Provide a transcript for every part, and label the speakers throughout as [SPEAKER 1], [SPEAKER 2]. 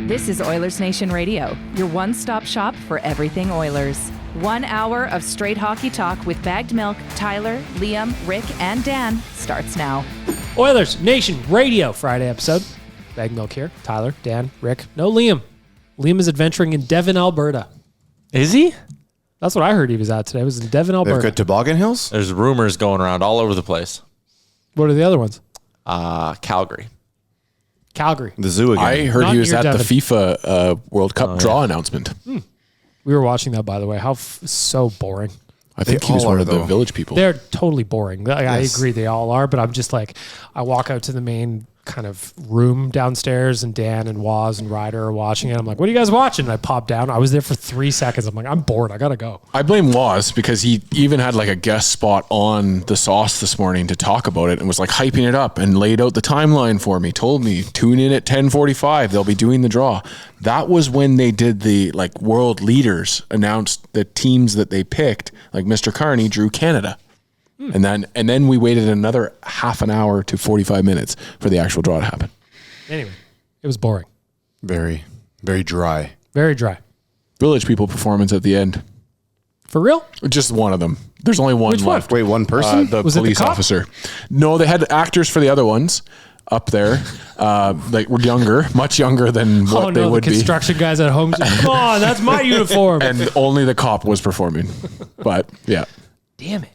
[SPEAKER 1] This is Oilersnation Radio, your one-stop shop for everything Oilers. 1 hour of straight hockey talk with Bagged Milk, Tyler, Liam, Rick, and Dan starts now.
[SPEAKER 2] Oilers Nation Radio Friday episode. Bagged Milk here. Tyler, Dan, Rick. No Liam. Liam is adventuring in Devon, Alberta.
[SPEAKER 3] Is he?
[SPEAKER 2] That's what I heard he was at today. It was in Devon, Alberta.
[SPEAKER 4] They've got toboggan hills?
[SPEAKER 3] There's rumors going around all over the place.
[SPEAKER 2] What are the other ones?
[SPEAKER 3] Calgary.
[SPEAKER 4] The zoo again.
[SPEAKER 5] I heard
[SPEAKER 2] Not
[SPEAKER 5] he was
[SPEAKER 2] near
[SPEAKER 5] at
[SPEAKER 2] Devon.
[SPEAKER 5] the FIFA World Cup draw announcement.
[SPEAKER 2] We were watching that, by the way. How so boring.
[SPEAKER 5] I think
[SPEAKER 4] They
[SPEAKER 5] he was
[SPEAKER 4] all
[SPEAKER 5] one
[SPEAKER 4] are,
[SPEAKER 5] of the
[SPEAKER 4] though.
[SPEAKER 5] village people.
[SPEAKER 2] They're totally boring. I
[SPEAKER 4] Yes.
[SPEAKER 2] agree they all are, but I'm just like, I walk out to the main kind of room downstairs and Dan and Waz and Ryder are watching it. I'm like, what are you guys watching? And I pop down. I was there for 3 seconds. I'm like, I'm bored. I got to go.
[SPEAKER 5] I blame Waz because he even had like a guest spot on The Sauce this morning to talk about it and was like hyping it up and laid out the timeline for me, told me tune in at 10:45. They'll be doing the draw. That was when they did the like world leaders announced the teams that they picked. Like Mr. Carney drew Canada. And then we waited another half an hour to 45 minutes for the actual draw to happen.
[SPEAKER 2] Anyway, it was boring.
[SPEAKER 4] Very, very dry.
[SPEAKER 2] Very dry.
[SPEAKER 5] Village people performance at the end.
[SPEAKER 2] For real?
[SPEAKER 5] Just one of them. There's only one
[SPEAKER 2] Which one?
[SPEAKER 5] left.
[SPEAKER 4] Wait, one person?
[SPEAKER 5] The
[SPEAKER 2] Was it the
[SPEAKER 5] police
[SPEAKER 2] cop?
[SPEAKER 5] officer. No, they had actors for the other ones up there. Like were younger, much younger than what they
[SPEAKER 2] the
[SPEAKER 5] would be.
[SPEAKER 2] construction guys at home. Just, come on, that's my uniform.
[SPEAKER 5] And only the cop was performing. But yeah,
[SPEAKER 2] Damn it.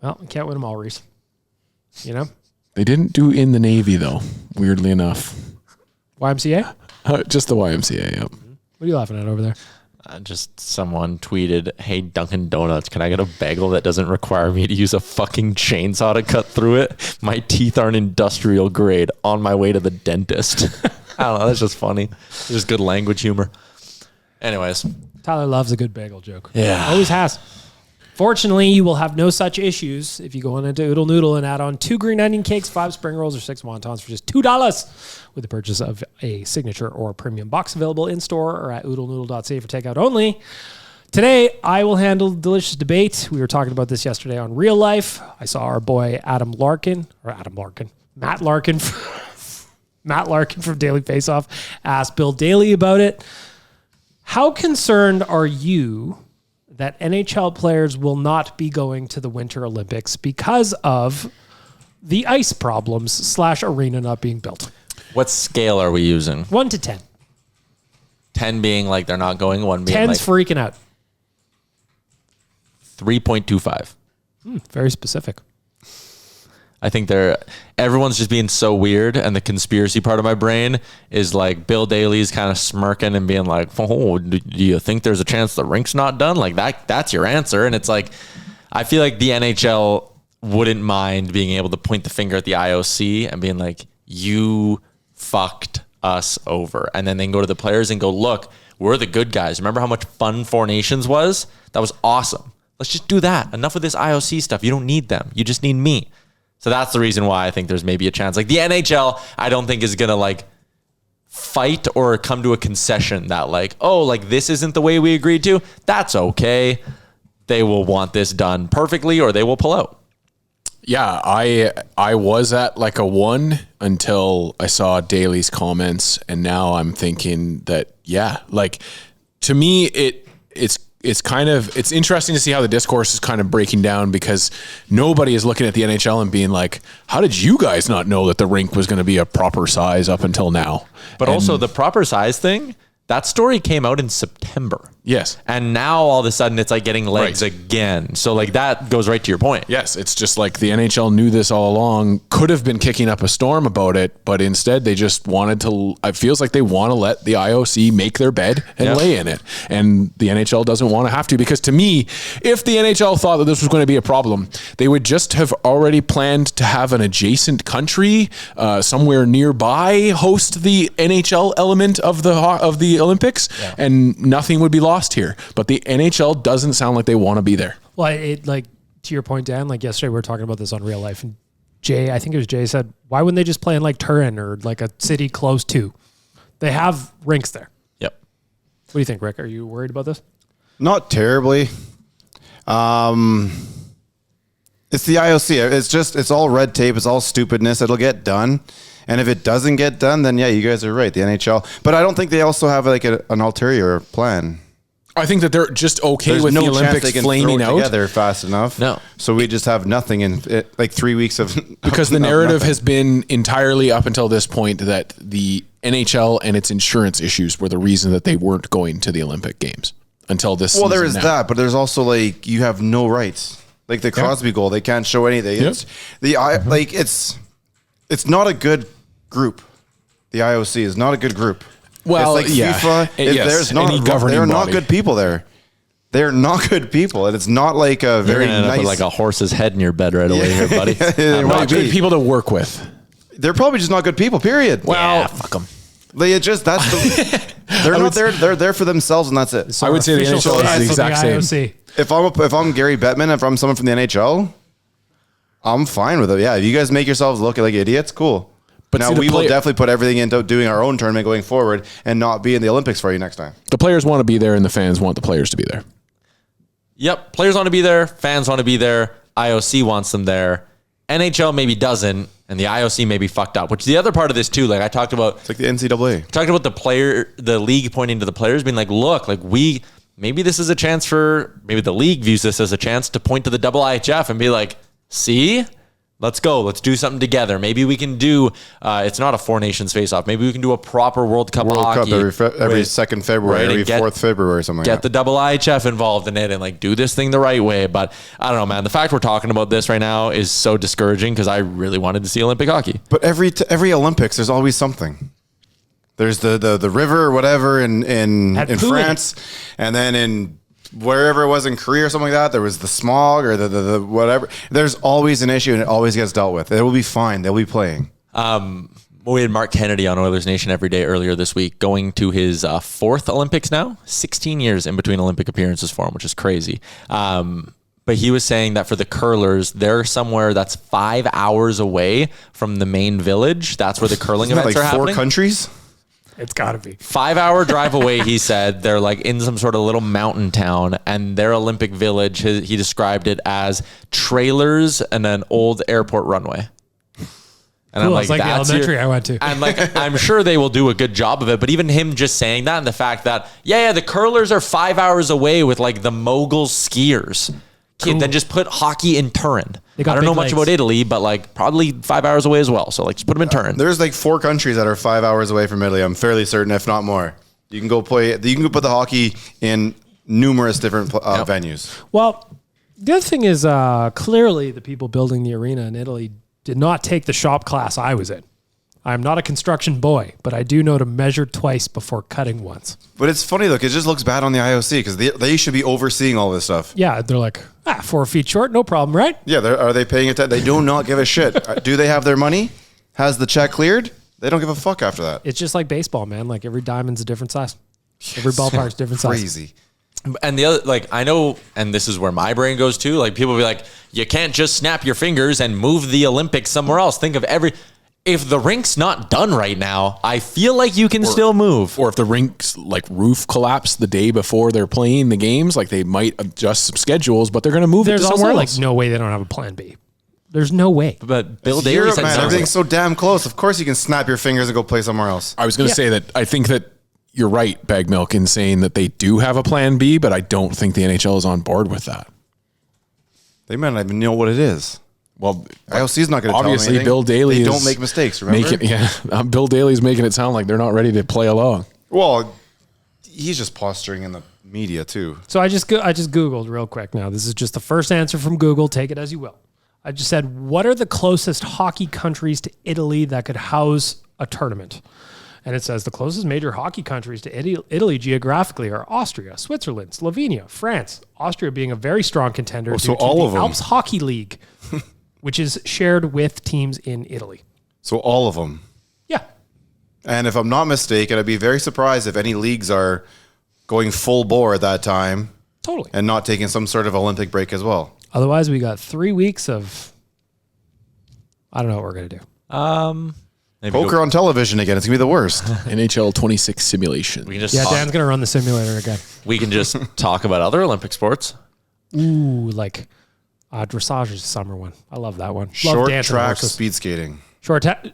[SPEAKER 2] Well, you can't win them all, Reese. You know?
[SPEAKER 5] they didn't do in the Navy though. Weirdly enough,
[SPEAKER 2] YMCA?
[SPEAKER 5] just the YMCA. Yep.
[SPEAKER 2] What are you laughing at over there?
[SPEAKER 3] Just someone tweeted, "Hey Dunkin' Donuts, can I get a bagel that doesn't require me to use a fucking chainsaw to cut through it? My teeth aren't industrial grade. On my way to the dentist." I don't know. That's just funny. It's just good language humor. Anyways,
[SPEAKER 2] Tyler loves a good bagel joke.
[SPEAKER 3] Yeah.
[SPEAKER 2] Always has. Fortunately, you will have no such issues if you go on into Oodle Noodle and add on 2 green onion cakes, 5 spring rolls, or 6 wontons for just $2 with the purchase of a signature or premium box available in store or at oodlenoodle.ca for takeout only. Today, I will handle the delicious debate. We were talking about this yesterday on Real Life. I saw our boy Matt Larkin from Daily Faceoff asked Bill Daly about it. How concerned are you that NHL players will not be going to the Winter Olympics because of the ice problems / arena not being built?
[SPEAKER 3] what scale are we using?
[SPEAKER 2] 1 to 10.
[SPEAKER 3] 10 being like they're not going, 1 being
[SPEAKER 2] 10's
[SPEAKER 3] like
[SPEAKER 2] freaking out.
[SPEAKER 3] 3.25.
[SPEAKER 2] Very specific.
[SPEAKER 3] I think everyone's just being so weird, and the conspiracy part of my brain is like Bill Daly's kind of smirking and being like, "Oh, do you think there's a chance the rink's not done?" Like that's your answer. And it's like, I feel like the NHL wouldn't mind being able to point the finger at the IOC and being like, "You fucked us over," and then they can go to the players and go, "Look, we're the good guys. Remember how much fun Four Nations was? That was awesome. Let's just do that. Enough of this IOC stuff. You don't need them. You just need me." So that's the reason why I think there's maybe a chance. Like the NHL, I don't think is going to like fight or come to a concession that like, oh, like this isn't the way we agreed to. That's okay. They will want this done perfectly or they will pull out.
[SPEAKER 5] Yeah, I was at like a 1 until I saw Daly's comments, and now I'm thinking that like to me it's kind of, it's interesting to see how the discourse is kind of breaking down because nobody is looking at the NHL and being like, how did you guys not know that the rink was going to be a proper size up until now?
[SPEAKER 3] But also the proper size thing, that story came out in September.
[SPEAKER 5] Yes.
[SPEAKER 3] And now all of a sudden it's like getting legs again. So like that goes right to your point.
[SPEAKER 5] Yes, it's just like the NHL knew this all along, could have been kicking up a storm about it, but instead they just wanted to, it feels like they want to let the IOC make their bed and lay in it. And the NHL doesn't want to have to, because to me, if the NHL thought that this was going to be a problem, they would just have already planned to have an adjacent country somewhere nearby host the NHL element of the Olympics, and nothing would be lost here. But the NHL doesn't sound like they want to be there.
[SPEAKER 2] Well, it like to your point, Dan, like yesterday we were talking about this on Real Life, and I think it was Jay said, why wouldn't they just play in like Turin or like a city close to? They have rinks there.
[SPEAKER 3] Yep.
[SPEAKER 2] What do you think, Rick? Are you worried about this?
[SPEAKER 4] Not terribly. It's the IOC. It's all red tape. It's all stupidness. It'll get done. And if it doesn't get done, then yeah, you guys are right, the NHL. But I don't think they also have like an ulterior plan.
[SPEAKER 5] I think that they're just okay
[SPEAKER 4] There's
[SPEAKER 5] with
[SPEAKER 4] no
[SPEAKER 5] the
[SPEAKER 4] chance
[SPEAKER 5] Olympics
[SPEAKER 4] they can
[SPEAKER 5] flaming
[SPEAKER 4] throw it
[SPEAKER 5] out
[SPEAKER 4] together fast enough.
[SPEAKER 3] No.
[SPEAKER 4] So we just have nothing in like 3 weeks of
[SPEAKER 5] because the
[SPEAKER 4] of
[SPEAKER 5] narrative
[SPEAKER 4] nothing.
[SPEAKER 5] has been entirely up until this point that the NHL and its insurance issues were the reason that they weren't going to the Olympic Games until this.
[SPEAKER 4] Well, there is
[SPEAKER 5] season now.
[SPEAKER 4] that, but there's also like you have no rights. Like the Crosby goal, they can't show anything.
[SPEAKER 5] Yep.
[SPEAKER 4] It's like it's not a good group. The IOC is not a good group.
[SPEAKER 5] Well,
[SPEAKER 4] it's like
[SPEAKER 5] yeah.
[SPEAKER 4] FIFA.
[SPEAKER 5] Yes,
[SPEAKER 4] There's not
[SPEAKER 5] any governing
[SPEAKER 4] they're not
[SPEAKER 5] body.
[SPEAKER 4] good people there. They're not good people, and it's not like a
[SPEAKER 3] You're
[SPEAKER 4] very
[SPEAKER 3] gonna end up
[SPEAKER 4] nice.
[SPEAKER 3] with like a horse's head in your bed right away here, buddy.
[SPEAKER 4] They
[SPEAKER 3] I'm
[SPEAKER 4] might
[SPEAKER 5] Not
[SPEAKER 4] be.
[SPEAKER 5] good people to work with.
[SPEAKER 4] They're probably just not good people. Period.
[SPEAKER 5] Well,
[SPEAKER 3] fuck them.
[SPEAKER 4] They just that's the, they're not there. They're there for themselves, and that's it.
[SPEAKER 5] I would say the
[SPEAKER 2] Official
[SPEAKER 5] NHL is
[SPEAKER 2] stance
[SPEAKER 5] the
[SPEAKER 2] of
[SPEAKER 5] exact same.
[SPEAKER 2] IOC.
[SPEAKER 4] If I'm Gary Bettman, if I'm someone from the NHL, I'm fine with it. Yeah, if you guys make yourselves look like idiots, cool. But
[SPEAKER 5] But
[SPEAKER 4] now
[SPEAKER 5] see, the
[SPEAKER 4] we will
[SPEAKER 5] player-
[SPEAKER 4] definitely put everything into doing our own tournament going forward and not be in the Olympics for you next time.
[SPEAKER 5] The players want to be there, and the fans want the players to be there.
[SPEAKER 3] Yep. Players want to be there. Fans want to be there. IOC wants them there. NHL maybe doesn't, and the IOC may be fucked up. Which is the other part of this too. Like I talked about,
[SPEAKER 4] It's like the NCAA.
[SPEAKER 3] the league pointing to the players, being like, look, like maybe this is a chance maybe the league views this as a chance to point to the IHF and be like, see, let's go. Let's do something together. Maybe we can do, it's not a 4 nations face off. Maybe we can do a proper World Cup
[SPEAKER 4] World Cup
[SPEAKER 3] hockey.
[SPEAKER 4] every 2nd February,
[SPEAKER 3] Right, and
[SPEAKER 4] every
[SPEAKER 3] get-
[SPEAKER 4] 4th February, something like
[SPEAKER 3] Get the IHF involved in it and like do this thing the right way. But I don't know, man. The fact we're talking about this right now is so discouraging because I really wanted to see Olympic hockey.
[SPEAKER 4] But every Olympics, there's always something. There's the river or whatever in
[SPEAKER 2] Had poo in
[SPEAKER 4] France, and then in wherever it was in Korea or something like that, there was the smog or the whatever. There's always an issue, and it always gets dealt with. It will be fine. They'll be playing.
[SPEAKER 3] We had Mark Kennedy on Oilers Nation every day earlier this week, going to his 4th Olympics now. 16 years in between Olympic appearances for him, which is crazy. But he was saying that for the curlers, they're somewhere that's 5 hours away from the main village. That's where the curling
[SPEAKER 4] Isn't that
[SPEAKER 3] events
[SPEAKER 4] like
[SPEAKER 3] are
[SPEAKER 4] 4
[SPEAKER 3] happening.
[SPEAKER 4] countries?
[SPEAKER 2] It's got to be.
[SPEAKER 3] 5-hour drive away, he said. They're like in some sort of little mountain town, and their Olympic village, he described it as trailers and an old airport runway. And
[SPEAKER 2] Cool. It's like the
[SPEAKER 3] "That's
[SPEAKER 2] elementary I went to."
[SPEAKER 3] And like, I'm sure they will do a good job of it, but even him just saying that and the fact that, the curlers are 5 hours away with like the mogul skiers.
[SPEAKER 2] Cool.
[SPEAKER 3] Then just put hockey in Turin.
[SPEAKER 2] They
[SPEAKER 3] I
[SPEAKER 2] got
[SPEAKER 3] don't know
[SPEAKER 2] big
[SPEAKER 3] much
[SPEAKER 2] legs.
[SPEAKER 3] about Italy, but like probably 5 hours away as well. So like just put them in Turin.
[SPEAKER 4] There's like 4 countries that are 5 hours away from Italy. I'm fairly certain, if not more. You can go play. You can go put the hockey in numerous different venues.
[SPEAKER 2] Well, the other thing is clearly the people building the arena in Italy did not take the shop class I was in. I'm not a construction boy, but I do know to measure twice before cutting once.
[SPEAKER 4] But it's funny though, 'cause it just looks bad on the IOC because they should be overseeing all this stuff.
[SPEAKER 2] Yeah, they're like, 4 feet short, no problem, right?
[SPEAKER 4] Yeah, are they paying attention? They do not give a shit. Do they have their money? Has the check cleared? They don't give a fuck after that.
[SPEAKER 2] It's just like baseball, man. Like every diamond's a different size. Every ballpark's different size.
[SPEAKER 4] Crazy.
[SPEAKER 3] And the other, like, I know, and this is where my brain goes to, like, people be like, you can't just snap your fingers and move the Olympics somewhere else. Think of if the rink's not done right now, I feel like you can still move.
[SPEAKER 5] Or if the rink's like roof collapsed the day before they're playing the games, like they might adjust some schedules, but they're going to move
[SPEAKER 2] There's
[SPEAKER 5] it to
[SPEAKER 2] also
[SPEAKER 5] somewhere
[SPEAKER 2] like
[SPEAKER 5] else.
[SPEAKER 2] no way they don't have a plan B. There's no way.
[SPEAKER 3] But Bill Daly
[SPEAKER 4] Europe,
[SPEAKER 3] said
[SPEAKER 4] man,
[SPEAKER 3] something.
[SPEAKER 4] everything's so damn close. Of course you can snap your fingers and go play somewhere else.
[SPEAKER 5] I was going to say that I think that you're right, Bag Milk, in saying that they do have a plan B, but I don't think the NHL is on board with that.
[SPEAKER 4] They might not even know what it is.
[SPEAKER 5] Well,
[SPEAKER 4] IOC's not going to tell them
[SPEAKER 5] obviously
[SPEAKER 4] anything.
[SPEAKER 5] Bill Daly
[SPEAKER 4] They
[SPEAKER 5] is
[SPEAKER 4] don't make mistakes, remember?
[SPEAKER 5] Bill Daly's making it sound like they're not ready to play along.
[SPEAKER 4] Well, he's just posturing in the media too.
[SPEAKER 2] So I just Googled real quick now. This is just the first answer from Google. Take it as you will. I just said, what are the closest hockey countries to Italy that could house a tournament? And it says the closest major hockey countries to Italy geographically are Austria, Switzerland, Slovenia, France. Austria being a very strong contender due
[SPEAKER 4] so
[SPEAKER 2] to
[SPEAKER 4] all
[SPEAKER 2] the
[SPEAKER 4] of them.
[SPEAKER 2] Alps Hockey League, which is shared with teams in Italy.
[SPEAKER 4] So all of them.
[SPEAKER 2] Yeah.
[SPEAKER 4] And if I'm not mistaken, I'd be very surprised if any leagues are going full bore at that time
[SPEAKER 2] Totally.
[SPEAKER 4] and not taking some sort of Olympic break as well.
[SPEAKER 2] Otherwise, we got 3 weeks of, I don't know what we're going to do.
[SPEAKER 3] Maybe
[SPEAKER 4] Poker on television again. It's going to be the worst.
[SPEAKER 5] NHL 26 simulation.
[SPEAKER 3] we can just
[SPEAKER 2] Yeah,
[SPEAKER 3] talk,
[SPEAKER 2] Dan's going to run the simulator again.
[SPEAKER 3] we can just talk about other Olympic sports.
[SPEAKER 2] Ooh, like dressage is a summer one. I love that one. Love
[SPEAKER 4] Short
[SPEAKER 2] dancing
[SPEAKER 4] track
[SPEAKER 2] horses.
[SPEAKER 4] speed skating.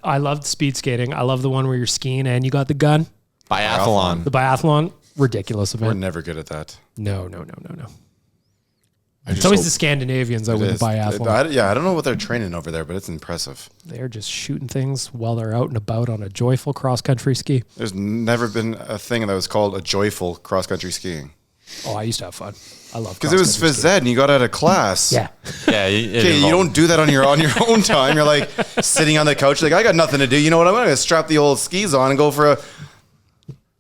[SPEAKER 2] I love speed skating. I love the one where you're skiing and you got the gun.
[SPEAKER 3] Biathlon.
[SPEAKER 2] The biathlon, ridiculous
[SPEAKER 4] We're
[SPEAKER 2] event.
[SPEAKER 4] never good at that.
[SPEAKER 2] No. It's always the Scandinavians that win the biathlon.
[SPEAKER 4] I don't know what they're training over there, but it's impressive.
[SPEAKER 2] They're just shooting things while they're out and about on a joyful cross-country ski.
[SPEAKER 4] There's never been a thing that was called a joyful cross-country skiing.
[SPEAKER 2] Oh, I used to have fun. I love
[SPEAKER 4] because it was phys ed and you got out of class.
[SPEAKER 2] Yeah.
[SPEAKER 3] Yeah.
[SPEAKER 4] You don't do that on your own time. You're like sitting on the couch, like I got nothing to do. You know what? I'm gonna strap the old skis on and go for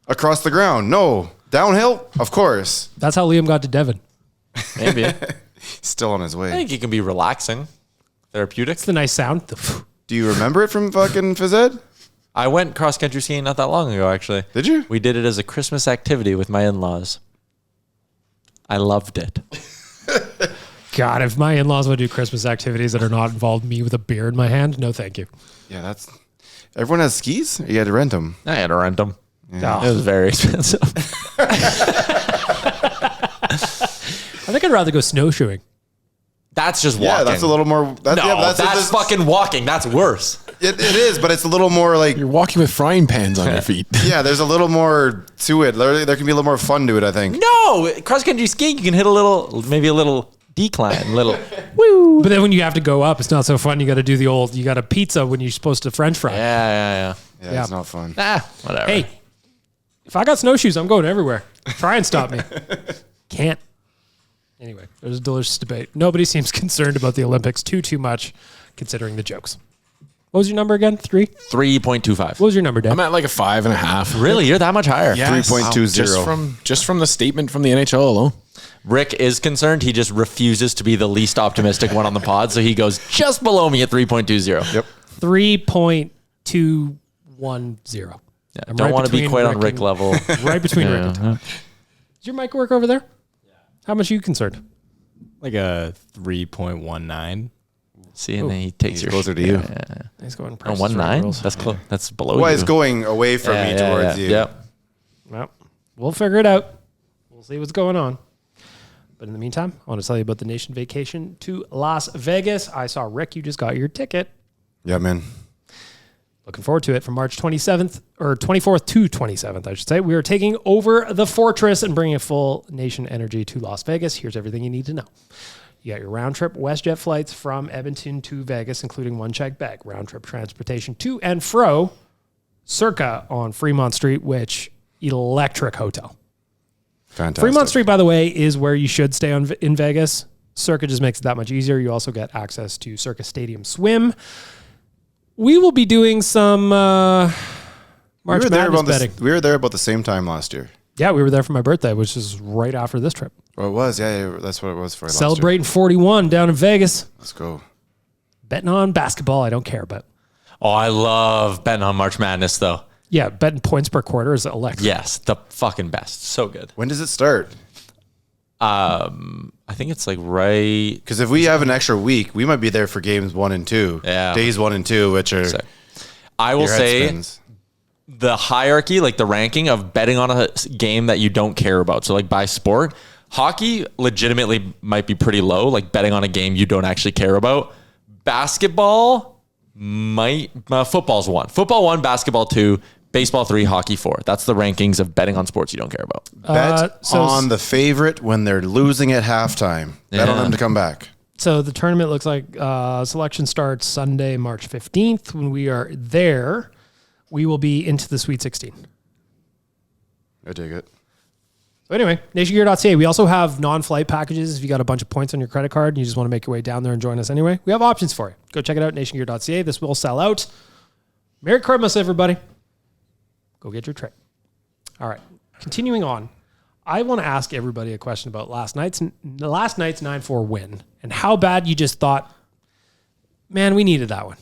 [SPEAKER 4] across the ground. No, downhill, of course.
[SPEAKER 2] That's how Liam got to Devon.
[SPEAKER 3] Maybe.
[SPEAKER 4] Still on his
[SPEAKER 3] I
[SPEAKER 4] way.
[SPEAKER 3] think it can be relaxing, therapeutic.
[SPEAKER 2] It's the nice sound.
[SPEAKER 4] Do you remember it from fucking phys ed?
[SPEAKER 3] I went cross-country skiing not that long ago, actually.
[SPEAKER 4] Did you?
[SPEAKER 3] We did it as a Christmas activity with my in-laws. I loved it.
[SPEAKER 2] God, if my in-laws would do Christmas activities that are not involved me with a beer in my hand, no thank you.
[SPEAKER 4] Yeah, everyone has skis? You had to rent them.
[SPEAKER 3] I had to rent them.
[SPEAKER 2] Yeah.
[SPEAKER 3] It was very expensive.
[SPEAKER 2] I think I'd rather go snowshoeing.
[SPEAKER 3] That's just walking.
[SPEAKER 4] Yeah, that's a little more.
[SPEAKER 3] That's fucking walking. That's worse.
[SPEAKER 4] It is, but it's a little more like.
[SPEAKER 5] You're walking with frying pans on your feet.
[SPEAKER 4] Yeah, there's a little more to it. There can be a little more fun to it, I think.
[SPEAKER 3] No, cross-country skiing, you can hit maybe a little decline,
[SPEAKER 2] Woo! But then when you have to go up, it's not so fun. You got to do you got a pizza when you're supposed to French fry.
[SPEAKER 3] Yeah.
[SPEAKER 4] Yeah, it's not fun.
[SPEAKER 3] Whatever.
[SPEAKER 2] Hey, if I got snowshoes, I'm going everywhere. Try and stop me. Can't. Anyway, there's a delicious debate. Nobody seems concerned about the Olympics too much, considering the jokes. What was your number again? 3?
[SPEAKER 3] 3.25.
[SPEAKER 2] What was your number, Dan?
[SPEAKER 5] I'm at like a 5.5.
[SPEAKER 3] Really? You're that much higher?
[SPEAKER 5] Yes.
[SPEAKER 4] 3.20.
[SPEAKER 5] Just from the statement from the NHL alone.
[SPEAKER 3] Rick is concerned. He just refuses to be the least optimistic one on the pod, so he goes just below me at 3.20.
[SPEAKER 4] Yep.
[SPEAKER 2] 3.210.
[SPEAKER 3] Yeah,
[SPEAKER 2] I'm
[SPEAKER 3] don't
[SPEAKER 2] right
[SPEAKER 3] want to be
[SPEAKER 2] between
[SPEAKER 3] quite on
[SPEAKER 2] Rick
[SPEAKER 3] Rick
[SPEAKER 2] and-
[SPEAKER 3] level.
[SPEAKER 2] Right between Rick and Tom. Does your mic work over there? Yeah. How much are you concerned?
[SPEAKER 6] Like a 3.19.
[SPEAKER 3] See, and then he takes
[SPEAKER 4] He's
[SPEAKER 3] your
[SPEAKER 4] closer to you.
[SPEAKER 3] Yeah.
[SPEAKER 2] He's going
[SPEAKER 3] Oh, 1.9? That's close. That's below
[SPEAKER 4] Well,
[SPEAKER 3] you.
[SPEAKER 4] it's going away from me towards you.
[SPEAKER 3] Yep.
[SPEAKER 2] Well, we'll figure it out. We'll see what's going on. But in the meantime, I want to tell you about the nation vacation to Las Vegas. I saw Rick, you just got your ticket.
[SPEAKER 4] Yeah, man.
[SPEAKER 2] Looking forward to it from March 27th or 24th to 27th, I should say. We are taking over the fortress and bringing a full nation energy to Las Vegas. Here's everything you need to know. You got your round trip WestJet flights from Edmonton to Vegas, including one checked bag. Round trip transportation to and fro Circa on Fremont Street, which electric hotel.
[SPEAKER 4] Fantastic.
[SPEAKER 2] Fremont Street, by the way, is where you should stay in Vegas. Circa just makes it that much easier. You also get access to Circa Stadium Swim. We will be doing some March Madness betting.
[SPEAKER 4] We were there about the same time last year.
[SPEAKER 2] Yeah, we were there for my birthday, which is right after this trip.
[SPEAKER 4] Well, it was. Yeah, that's what it was for last year.
[SPEAKER 2] Celebrating 41 down in Vegas.
[SPEAKER 4] Let's go.
[SPEAKER 2] Betting on basketball, I don't care about.
[SPEAKER 3] Oh, I love betting on March Madness, though.
[SPEAKER 2] Yeah, betting points per quarter is electric.
[SPEAKER 3] Yes, the fucking best. So good.
[SPEAKER 4] When does it start?
[SPEAKER 3] I think it's like right.
[SPEAKER 4] Because if we have an extra week, we might be there for games 1 and 2.
[SPEAKER 3] Yeah.
[SPEAKER 4] Days 1 and 2, which are.
[SPEAKER 3] I will
[SPEAKER 4] your head
[SPEAKER 3] say
[SPEAKER 4] spins.
[SPEAKER 3] the hierarchy, like the ranking of betting on a game that you don't care about. So like by sport, hockey legitimately might be pretty low, like betting on a game you don't actually care about. Basketball football's 1. Football 1, basketball 2, baseball 3, hockey 4. That's the rankings of betting on sports you don't care about.
[SPEAKER 4] Bet on the favorite when they're losing at halftime. Bet on them to come back.
[SPEAKER 2] So the tournament looks like selection starts Sunday, March 15th. When we are there, we will be into the Sweet 16.
[SPEAKER 4] I dig it.
[SPEAKER 2] So anyway, nationgear.ca. We also have non-flight packages. If you got a bunch of points on your credit card and you just want to make your way down there and join us anyway, we have options for you. Go check it out, nationgear.ca. This will sell out. Merry Christmas, everybody. Go get your trip. All right, continuing on. I want to ask everybody a question about last night's 9-4 win and how bad you just thought, man, we needed that one.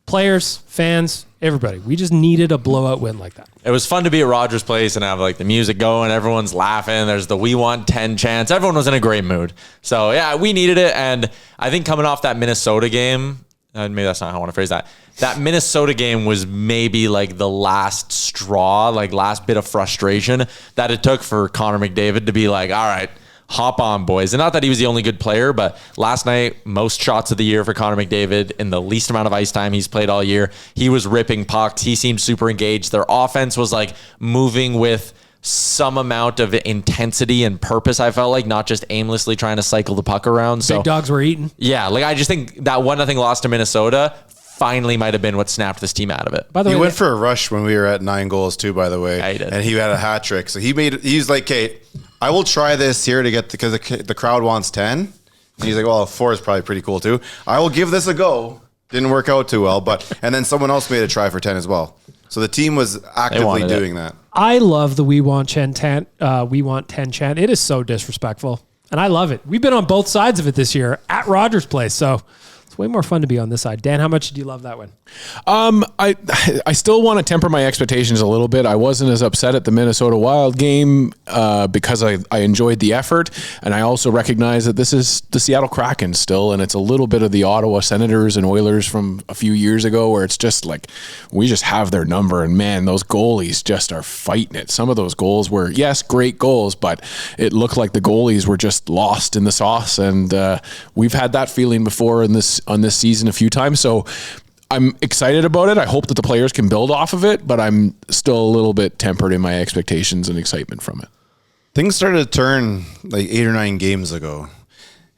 [SPEAKER 2] Players, fans, everybody. We just needed a blowout win like that.
[SPEAKER 3] It was fun to be at Rogers Place and have like the music going. Everyone's laughing. There's the "We Want 10" chants. Everyone was in a great mood. So yeah, we needed it. And I think coming off that Minnesota game, maybe that's not how I want to phrase that. That Minnesota game was maybe like the last straw, like last bit of frustration that it took for Connor McDavid to be like, all right, hop on, boys. And not that he was the only good player, but last night, most shots of the year for Connor McDavid in the least amount of ice time he's played all year. He was ripping pucks. He seemed super engaged. Their offense was like moving with some amount of intensity and purpose, I felt like, not just aimlessly trying to cycle the puck around. So
[SPEAKER 2] Big dogs were eating.
[SPEAKER 3] yeah, like I just think that 1-0 loss to Minnesota finally might have been what snapped this team out of it.
[SPEAKER 2] By the
[SPEAKER 4] He
[SPEAKER 2] way,
[SPEAKER 4] went for a rush when we were at 9 goals too, by the way.
[SPEAKER 3] Yeah, he did.
[SPEAKER 4] And he had a hat trick. So he's like, "Okay, I will try this here to get, because the crowd wants 10. And he's like, well, 4 is probably pretty cool too. I will give this a go. Didn't work out too well, and then someone else made a try for 10 as well. So the team was actively
[SPEAKER 3] wanted it.
[SPEAKER 4] doing that.
[SPEAKER 2] I love the we want 10 chant. It is so disrespectful, and I love it. We've been on both sides of it this year at Rogers Place, so it's way more fun to be on this side. Dan, how much do you love that one?
[SPEAKER 5] I still want to temper my expectations a little bit. I wasn't as upset at the Minnesota Wild game because I enjoyed the effort, and I also recognize that this is the Seattle Kraken still, and it's a little bit of the Ottawa Senators and Oilers from a few years ago, where it's just like we just have their number, and man, those goalies just are fighting it. Some of those goals were, yes, great goals, but it looked like the goalies were just lost in the sauce, and we've had that feeling before on this season a few times. So I'm excited about it. I hope that the players can build off of it, but I'm still a little bit tempered in my expectations and excitement from it.
[SPEAKER 4] Things started to turn like 8 or 9 games ago.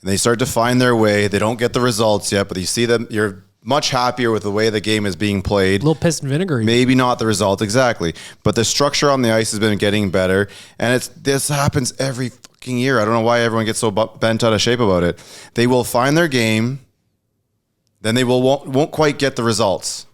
[SPEAKER 4] And they start to find their way. They don't get the results yet, but you see them. You're much happier with the way the game is being played.
[SPEAKER 2] A little piss and vinegar.
[SPEAKER 4] Maybe not the result exactly, but the structure on the ice has been getting better. And this happens every fucking year. I don't know why everyone gets so bent out of shape about it. They will find their game. Then they won't quite get the results.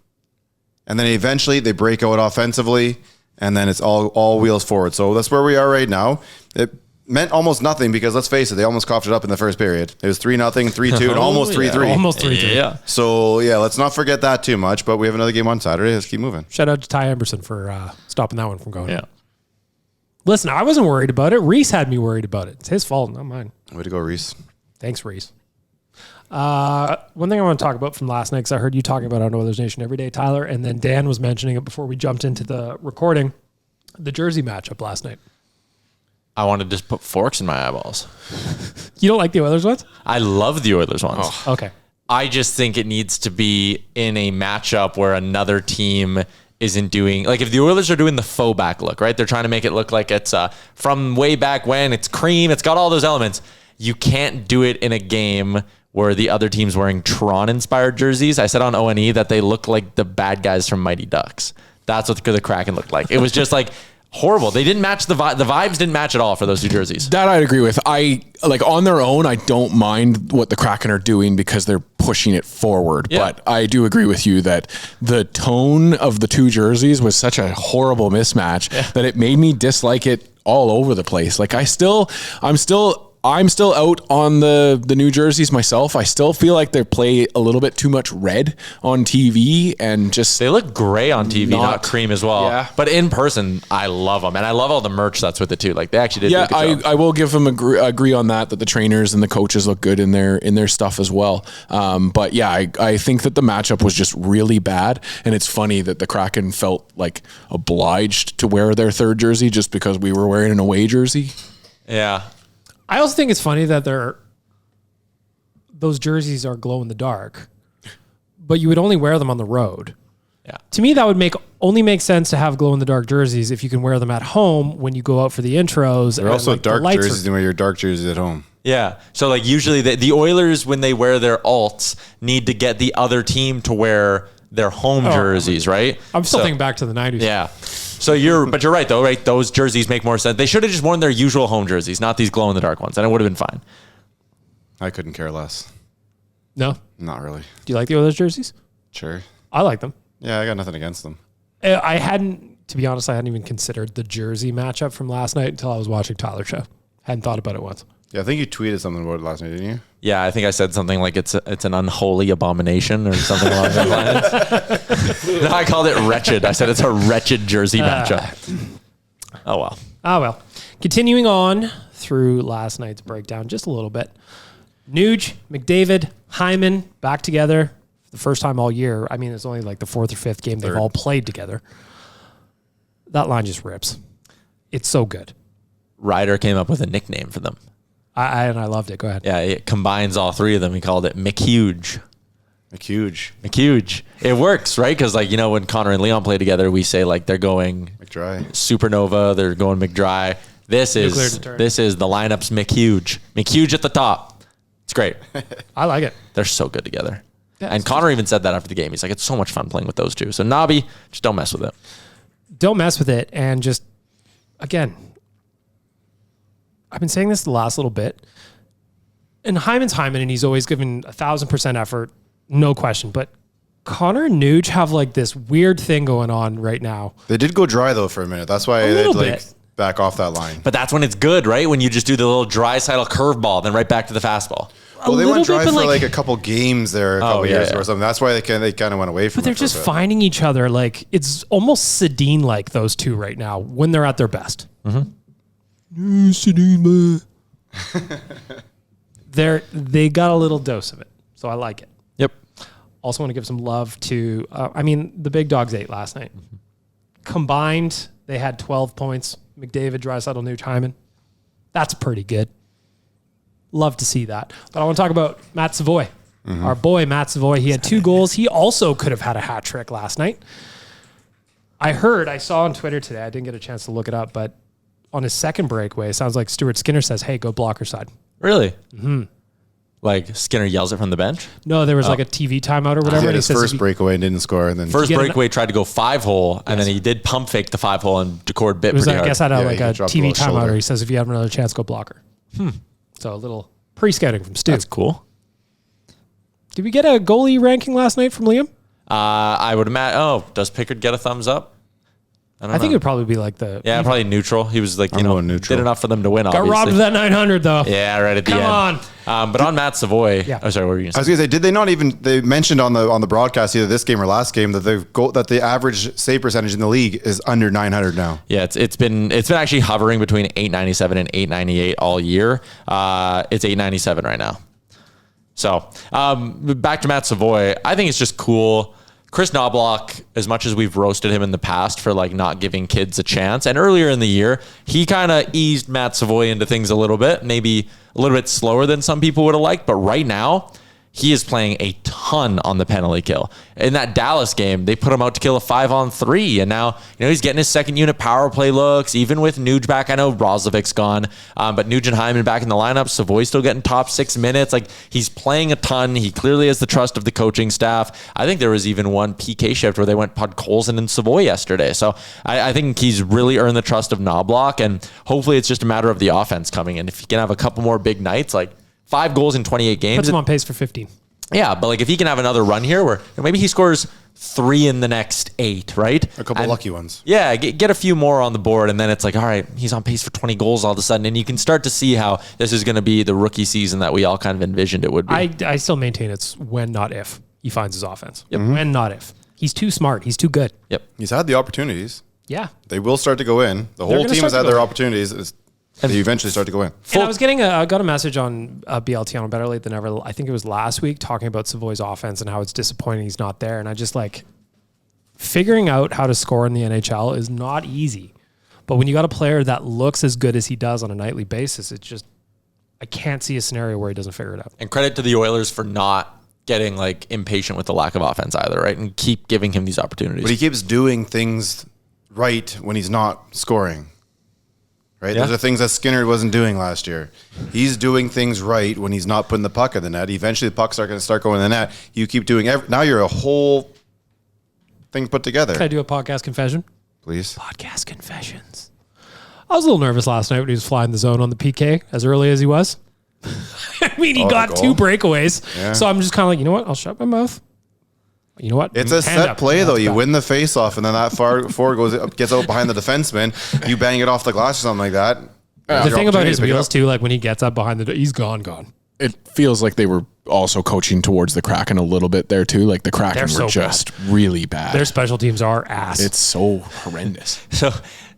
[SPEAKER 4] And then eventually they break out offensively, and then it's all wheels forward. So that's where we are right now. It meant almost nothing because, let's face it, they almost coughed it up in the first period. It was 3-0, 3-2, and almost 3-3.
[SPEAKER 2] Almost 3-3.
[SPEAKER 3] Yeah.
[SPEAKER 4] So, yeah, let's not forget that too much, but we have another game on Saturday. Let's keep moving.
[SPEAKER 2] Shout out to Ty Emberson for stopping that one from going.
[SPEAKER 3] Yeah.
[SPEAKER 2] Listen, I wasn't worried about it. Reese had me worried about it. It's his fault, not mine.
[SPEAKER 4] Way to go, Reese.
[SPEAKER 2] Thanks, Reese. One thing I want to talk about from last night, because I heard you talking about it on Oilersnation every day, Tyler, and then Dan was mentioning it before we jumped into the recording, the Jersey matchup last night.
[SPEAKER 3] I wanted to just put forks in my eyeballs.
[SPEAKER 2] You don't like the Oilers ones?
[SPEAKER 3] I love the Oilers ones.
[SPEAKER 2] Okay.
[SPEAKER 3] I just think it needs to be in a matchup where another team isn't doing, like if the Oilers are doing the faux back look, right? They're trying to make it look like it's from way back when, it's cream, it's got all those elements. You can't do it in a game where the other team's wearing Tron-inspired jerseys. I said on O&E that they look like the bad guys from Mighty Ducks. That's what the Kraken looked like. It was just like horrible. They didn't match the vibes didn't match at all for those two jerseys.
[SPEAKER 5] That I'd agree with. On their own, I don't mind what the Kraken are doing because they're pushing it forward.
[SPEAKER 3] Yeah.
[SPEAKER 5] But I do agree with you that the tone of the two jerseys was such a horrible mismatch that it made me dislike it all over the place. Like I'm still out on the new jerseys myself. I still feel like they play a little bit too much red on TV and just
[SPEAKER 3] They look gray on TV, not cream as well.
[SPEAKER 5] Yeah.
[SPEAKER 3] But in person, I love them. And I love all the merch that's with it too. Like they actually did do a good job.
[SPEAKER 5] I will give them agree on that the trainers and the coaches look good in their stuff as well. But yeah, I think that the matchup was just really bad. And it's funny that the Kraken felt like obliged to wear their third jersey just because we were wearing an away jersey.
[SPEAKER 3] Yeah.
[SPEAKER 2] I also think it's funny that those jerseys are glow in the dark, but you would only wear them on the road.
[SPEAKER 3] Yeah.
[SPEAKER 2] To me, that would only make sense to have glow in the dark jerseys if you can wear them at home when you go out for the intros.
[SPEAKER 4] They're also dark jerseys. You wear your dark jerseys at home.
[SPEAKER 3] Yeah. So like usually the Oilers, when they wear their alts, need to get the other team to wear their home jerseys, right?
[SPEAKER 2] I'm still thinking back to the 90s.
[SPEAKER 3] Yeah. So you're right though, right? Those jerseys make more sense. They should have just worn their usual home jerseys, not these glow in the dark ones, and it would have been fine.
[SPEAKER 4] I couldn't care less.
[SPEAKER 2] No?
[SPEAKER 4] Not really.
[SPEAKER 2] Do you like the Oilers jerseys?
[SPEAKER 4] Sure.
[SPEAKER 2] I like them.
[SPEAKER 4] Yeah, I got nothing against them.
[SPEAKER 2] I hadn't, to be honest, I hadn't even considered the jersey matchup from last night until I was watching Tyler's show. Hadn't thought about it once.
[SPEAKER 4] Yeah, I think you tweeted something about it last night, didn't you?
[SPEAKER 3] Yeah, I think I said something like it's an unholy abomination or something along those lines. No, I called it wretched. I said it's a wretched jersey matchup. Oh, well.
[SPEAKER 2] Ah, well. Continuing on through last night's breakdown just a little bit. Nuge, McDavid, Hyman back together for the first time all year. I mean, it's only like the fourth or fifth game they've all played together. That line just rips. It's so good.
[SPEAKER 3] Ryder came up with a nickname for them.
[SPEAKER 2] And I loved it. Go ahead.
[SPEAKER 3] Yeah, it combines all three of them. He called it McHuge. McHuge. It works, right? Because when Connor and Leon play together, we say they're going
[SPEAKER 4] McDry.
[SPEAKER 3] Supernova. They're going McDry. This is the lineup's McHuge. McHuge at the top. It's great.
[SPEAKER 2] I like it.
[SPEAKER 3] They're so good together. Yeah, and Connor even said that after the game. He's like, it's so much fun playing with those two. So Nobby, just don't mess with it.
[SPEAKER 2] Don't mess with it. And just, again, I've been saying this the last little bit. And Hyman's Hyman, and he's always given 1,000% effort, no question. But Connor and Nuge have this weird thing going on right now.
[SPEAKER 4] They did go dry though for a minute. That's why they back off that line.
[SPEAKER 3] But that's when it's good, right? When you just do the little Draisaitl curveball, then right back to the fastball.
[SPEAKER 4] Well, they went dry for a couple games there a couple years ago or something. That's why they kind of went away from it.
[SPEAKER 2] But they're just finding each other. It's almost Sedin-like, those two right now, when they're at their best. Mm-hmm. Sedin, they got a little dose of it. So I like it.
[SPEAKER 3] Yep.
[SPEAKER 2] Also want to give some love to, the big dogs ate last night. Mm-hmm. Combined, they had 12 points. McDavid, Draisaitl, Nuge, Hyman. That's pretty good. Love to see that. But I want to talk about Matt Savoie. Mm-hmm. Our boy, Matt Savoie. He had 2 goals. He also could have had a hat trick last night. I saw on Twitter today, I didn't get a chance to look it up, but on his second breakaway, it sounds like Stuart Skinner says, hey, go blocker side.
[SPEAKER 3] Really? Mm-hmm. Skinner yells it from the bench?
[SPEAKER 2] No, there was a TV timeout or whatever.
[SPEAKER 4] He had his first breakaway and didn't score. And then
[SPEAKER 3] first breakaway tried to go 5-hole, and then he did pump fake the 5-hole and Decord bit pretty hard.
[SPEAKER 2] I guess I had a TV timeout, or he says, if you have another chance, go blocker. So a little pre-scouting from Stu.
[SPEAKER 3] That's cool.
[SPEAKER 2] Did we get a goalie ranking last night from Liam?
[SPEAKER 3] I would imagine. Does Pickard get a thumbs up?
[SPEAKER 2] I think it would probably be
[SPEAKER 3] probably neutral. He was did enough for them to win.
[SPEAKER 2] Got robbed of that 900 though.
[SPEAKER 3] Yeah, right at the end. Come on. But on Matt Savoie.
[SPEAKER 2] Yeah.
[SPEAKER 3] Oh, sorry. What were you going to say?
[SPEAKER 4] I was going to say, did they not even? They mentioned on the broadcast either this game or last game that the average save percentage in the league is under 900 now.
[SPEAKER 3] Yeah, it's been actually hovering between 897 and 898 all year. It's 897 right now. So back to Matt Savoie. I think it's just cool. Chris Knobloch, as much as we've roasted him in the past for not giving kids a chance, and earlier in the year, he kind of eased Matt Savoie into things a little bit, maybe a little bit slower than some people would have liked, but right now, he is playing a ton on the penalty kill. In that Dallas game, they put him out to kill a 5-on-3, and now he's getting his second unit power play looks. Even with Nuge back, I know Roslovic's gone, but Nugent Hyman back in the lineup. Savoie's still getting top 6 minutes. He's playing a ton. He clearly has the trust of the coaching staff. I think there was even one PK shift where they went Podkolzin and Savoie yesterday. So I think he's really earned the trust of Knobloch, and hopefully it's just a matter of the offense coming in. If he can have a couple more big nights, 5 goals in 28 games.
[SPEAKER 2] Puts him on pace for 15.
[SPEAKER 3] Yeah, but if he can have another run here where maybe he scores 3 in the next 8, right?
[SPEAKER 4] A couple lucky ones.
[SPEAKER 3] Yeah, get a few more on the board, and then it's all right, he's on pace for 20 goals all of a sudden, and you can start to see how this is going to be the rookie season that we all kind of envisioned it would be.
[SPEAKER 2] I still maintain it's when, not if, he finds his offense. Yep. When, not if. He's too smart. He's too good.
[SPEAKER 3] Yep.
[SPEAKER 4] He's had the opportunities.
[SPEAKER 2] Yeah.
[SPEAKER 4] They will start to go in. The whole team has had their opportunities. They eventually start to go in.
[SPEAKER 2] And I got a message on BLT on Better Late Than Never. I think it was last week, talking about Savoie's offense and how it's disappointing he's not there. And I just figuring out how to score in the NHL is not easy. But when you got a player that looks as good as he does on a nightly basis, it's just, I can't see a scenario where he doesn't figure it out.
[SPEAKER 3] And credit to the Oilers for not getting impatient with the lack of offense either, right? And keep giving him these opportunities.
[SPEAKER 4] But he keeps doing things right when he's not scoring. Right?
[SPEAKER 3] Yeah.
[SPEAKER 4] Those are things that Skinner wasn't doing last year. He's doing things right when he's not putting the puck in the net. Eventually, the pucks are going to start going in the net. You keep doing now you're a whole thing put together.
[SPEAKER 2] Can I do a podcast confession?
[SPEAKER 4] Please.
[SPEAKER 2] Podcast confessions. I was a little nervous last night when he was flying the zone on the PK as early as he was. He got 2 breakaways. Yeah. So I'm just kind of you know what? I'll shut my mouth. You know what?
[SPEAKER 4] It's a set play, though. You win the face-off, and then that forward gets out behind the defenseman. You bang it off the glass or something like that.
[SPEAKER 2] The thing about his wheels, too, when he gets up behind he's gone.
[SPEAKER 5] It feels like they were also coaching towards the Kraken a little bit there, too. The Kraken were just really bad.
[SPEAKER 2] Their special teams are ass.
[SPEAKER 5] It's so horrendous.
[SPEAKER 3] So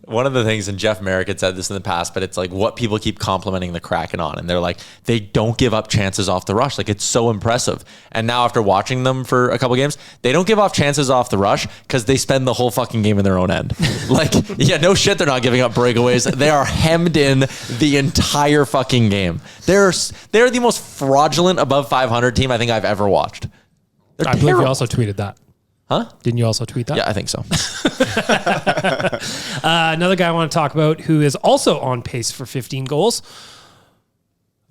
[SPEAKER 3] One of the things, and Jeff Merrick had said this in the past, but it's like what people keep complimenting the Kraken on. And they're like, they don't give up chances off the rush. Like, it's so impressive. And now after watching them for a couple games, they don't give off chances off the rush because they spend the whole fucking game in their own end. Like, yeah, no shit, they're not giving up breakaways. They are hemmed in the entire fucking game. They're the most fraudulent above 500 team I think I've ever watched. They're
[SPEAKER 2] I believe you also tweeted that.
[SPEAKER 3] Huh?
[SPEAKER 2] Didn't you also tweet that?
[SPEAKER 3] Yeah, I think so.
[SPEAKER 2] Another guy I want to talk about who is also on pace for 15 goals.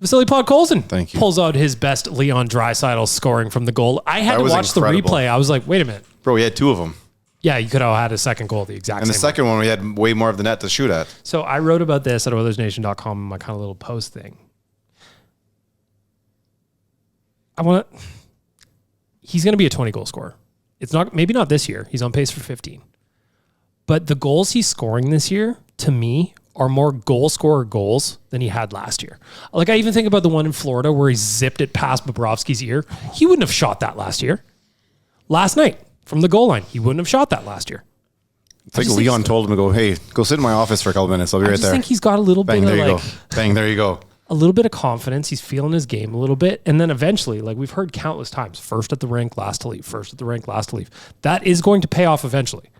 [SPEAKER 2] Vasily Podkolzin.
[SPEAKER 4] Thank you.
[SPEAKER 2] Pulls out his best Leon Draisaitl scoring from the goal. I had
[SPEAKER 4] That
[SPEAKER 2] to
[SPEAKER 4] was
[SPEAKER 2] watch
[SPEAKER 4] incredible.
[SPEAKER 2] the replay. I was like, wait a minute.
[SPEAKER 4] Bro, he had 2 of them.
[SPEAKER 2] Yeah, you could have had a second goal the exact
[SPEAKER 4] And the
[SPEAKER 2] same
[SPEAKER 4] second one, we had way more of the net to shoot at.
[SPEAKER 2] So I wrote about this at Oilersnation.com in my kind of little post thing. He's going to be a 20 goal scorer. It's maybe not this year. He's on pace for 15. But the goals he's scoring this year, to me, are more goal scorer goals than he had last year. Like, I even think about the one in Florida where he zipped it past Bobrovsky's ear. He wouldn't have shot that last year. Last night, from the goal line, he wouldn't have shot that last year.
[SPEAKER 4] It's like Leon told him to go, hey, go sit in my office for a couple minutes. I'll be
[SPEAKER 2] I
[SPEAKER 4] right
[SPEAKER 2] just
[SPEAKER 4] there.
[SPEAKER 2] think he's got a little
[SPEAKER 4] Bang,
[SPEAKER 2] bit
[SPEAKER 4] there
[SPEAKER 2] of
[SPEAKER 4] you
[SPEAKER 2] like...
[SPEAKER 4] go. Bang, there you go.
[SPEAKER 2] a little bit of confidence. He's feeling his game a little bit. And then eventually, like we've heard countless times, first at the rink, last to leave, first at the rink, last to leave. That is going to pay off eventually.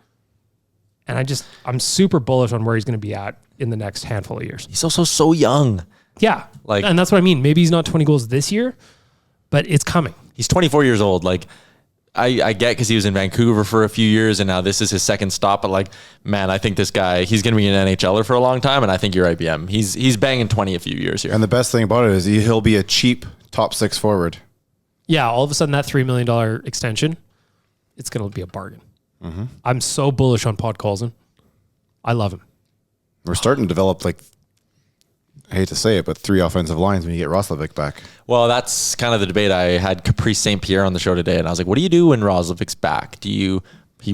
[SPEAKER 2] And I'm super bullish on where he's going to be at in the next handful of years.
[SPEAKER 3] He's also so young.
[SPEAKER 2] Yeah. And that's what I mean. Maybe he's not 20 goals this year, but it's coming.
[SPEAKER 3] He's 24 years old. Like, I get because he was in Vancouver for a few years and now this is his second stop. But like, man, I think this guy, he's going to be an NHLer for a long time. And I think you're right, BM. He's banging 20 a few years here.
[SPEAKER 4] And the best thing about it is he'll be a cheap top 6 forward.
[SPEAKER 2] Yeah. All of a sudden that $3 million extension, it's going to be a bargain. Mm-hmm. I'm so bullish on Podkolzin. I love him.
[SPEAKER 4] We're starting to develop, like, I hate to say it, but 3 offensive lines when you get Roslovic back.
[SPEAKER 3] Well, that's kind of the debate. I had Caprice St. Pierre on the show today, and I was like, what do you do when Roslovic's back? He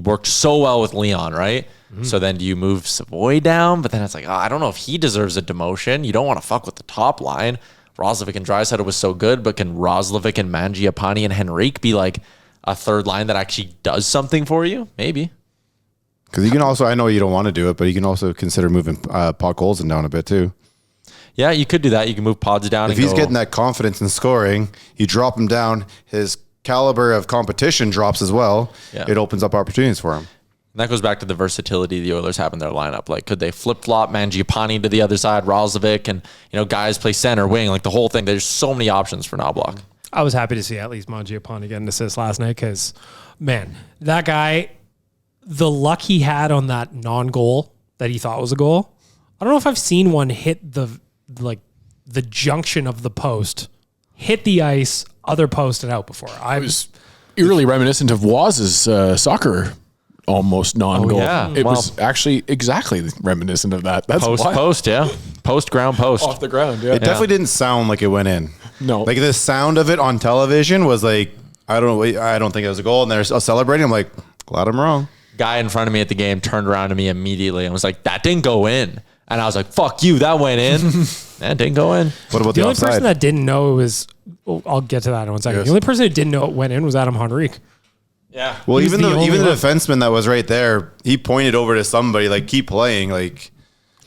[SPEAKER 3] worked so well with Leon, right? Mm-hmm. So then do you move Savoie down? But then it's like, I don't know if he deserves a demotion. You don't want to fuck with the top line. Roslovic and Draisaitl was so good, but can Roslovic and Mangiapane and Henrique be like a third line that actually does something for you? Maybe.
[SPEAKER 4] Because you can also, I know you don't want to do it, but you can also consider moving Podkolzin down a bit too.
[SPEAKER 3] Yeah, you could do that. You can move Pods down.
[SPEAKER 4] If he's getting that confidence in scoring, you drop him down, his caliber of competition drops as well. Yeah. It opens up opportunities for him.
[SPEAKER 3] And that goes back to the versatility the Oilers have in their lineup. Like, could they flip-flop Mangiapane to the other side, Roslovic, and guys play center, wing, like the whole thing. There's so many options for Knoblauch.
[SPEAKER 2] I was happy to see at least Mangiapane get an assist last night because, man, that guy, the luck he had on that non-goal that he thought was a goal, I don't know if I've seen one hit the junction of the post, hit the ice, other post and out before. I was
[SPEAKER 5] eerily reminiscent of Waz's soccer almost non-goal.
[SPEAKER 3] Yeah.
[SPEAKER 5] It was actually exactly reminiscent of that. That's
[SPEAKER 3] post, yeah. Post-ground post.
[SPEAKER 5] Off the ground, yeah.
[SPEAKER 4] It definitely didn't sound like it went in.
[SPEAKER 5] No.
[SPEAKER 4] Like the sound of it on television was like, I don't think it was a goal. And they're celebrating. I'm like, glad I'm wrong.
[SPEAKER 3] Guy in front of me at the game turned around to me immediately and was like, that didn't go in. And I was like, fuck you, that went in. That didn't go in.
[SPEAKER 4] What about
[SPEAKER 2] the
[SPEAKER 4] the
[SPEAKER 2] only
[SPEAKER 4] offside?
[SPEAKER 2] person that didn't know was, I'll get to that in 1 second.
[SPEAKER 4] Yes.
[SPEAKER 2] The only person who didn't know it went in was Adam Henrique.
[SPEAKER 3] Yeah.
[SPEAKER 4] Well,
[SPEAKER 2] He's
[SPEAKER 4] even
[SPEAKER 2] the
[SPEAKER 4] the
[SPEAKER 2] only one.
[SPEAKER 4] defenseman that was right there, he pointed over to somebody, like, keep playing. Like,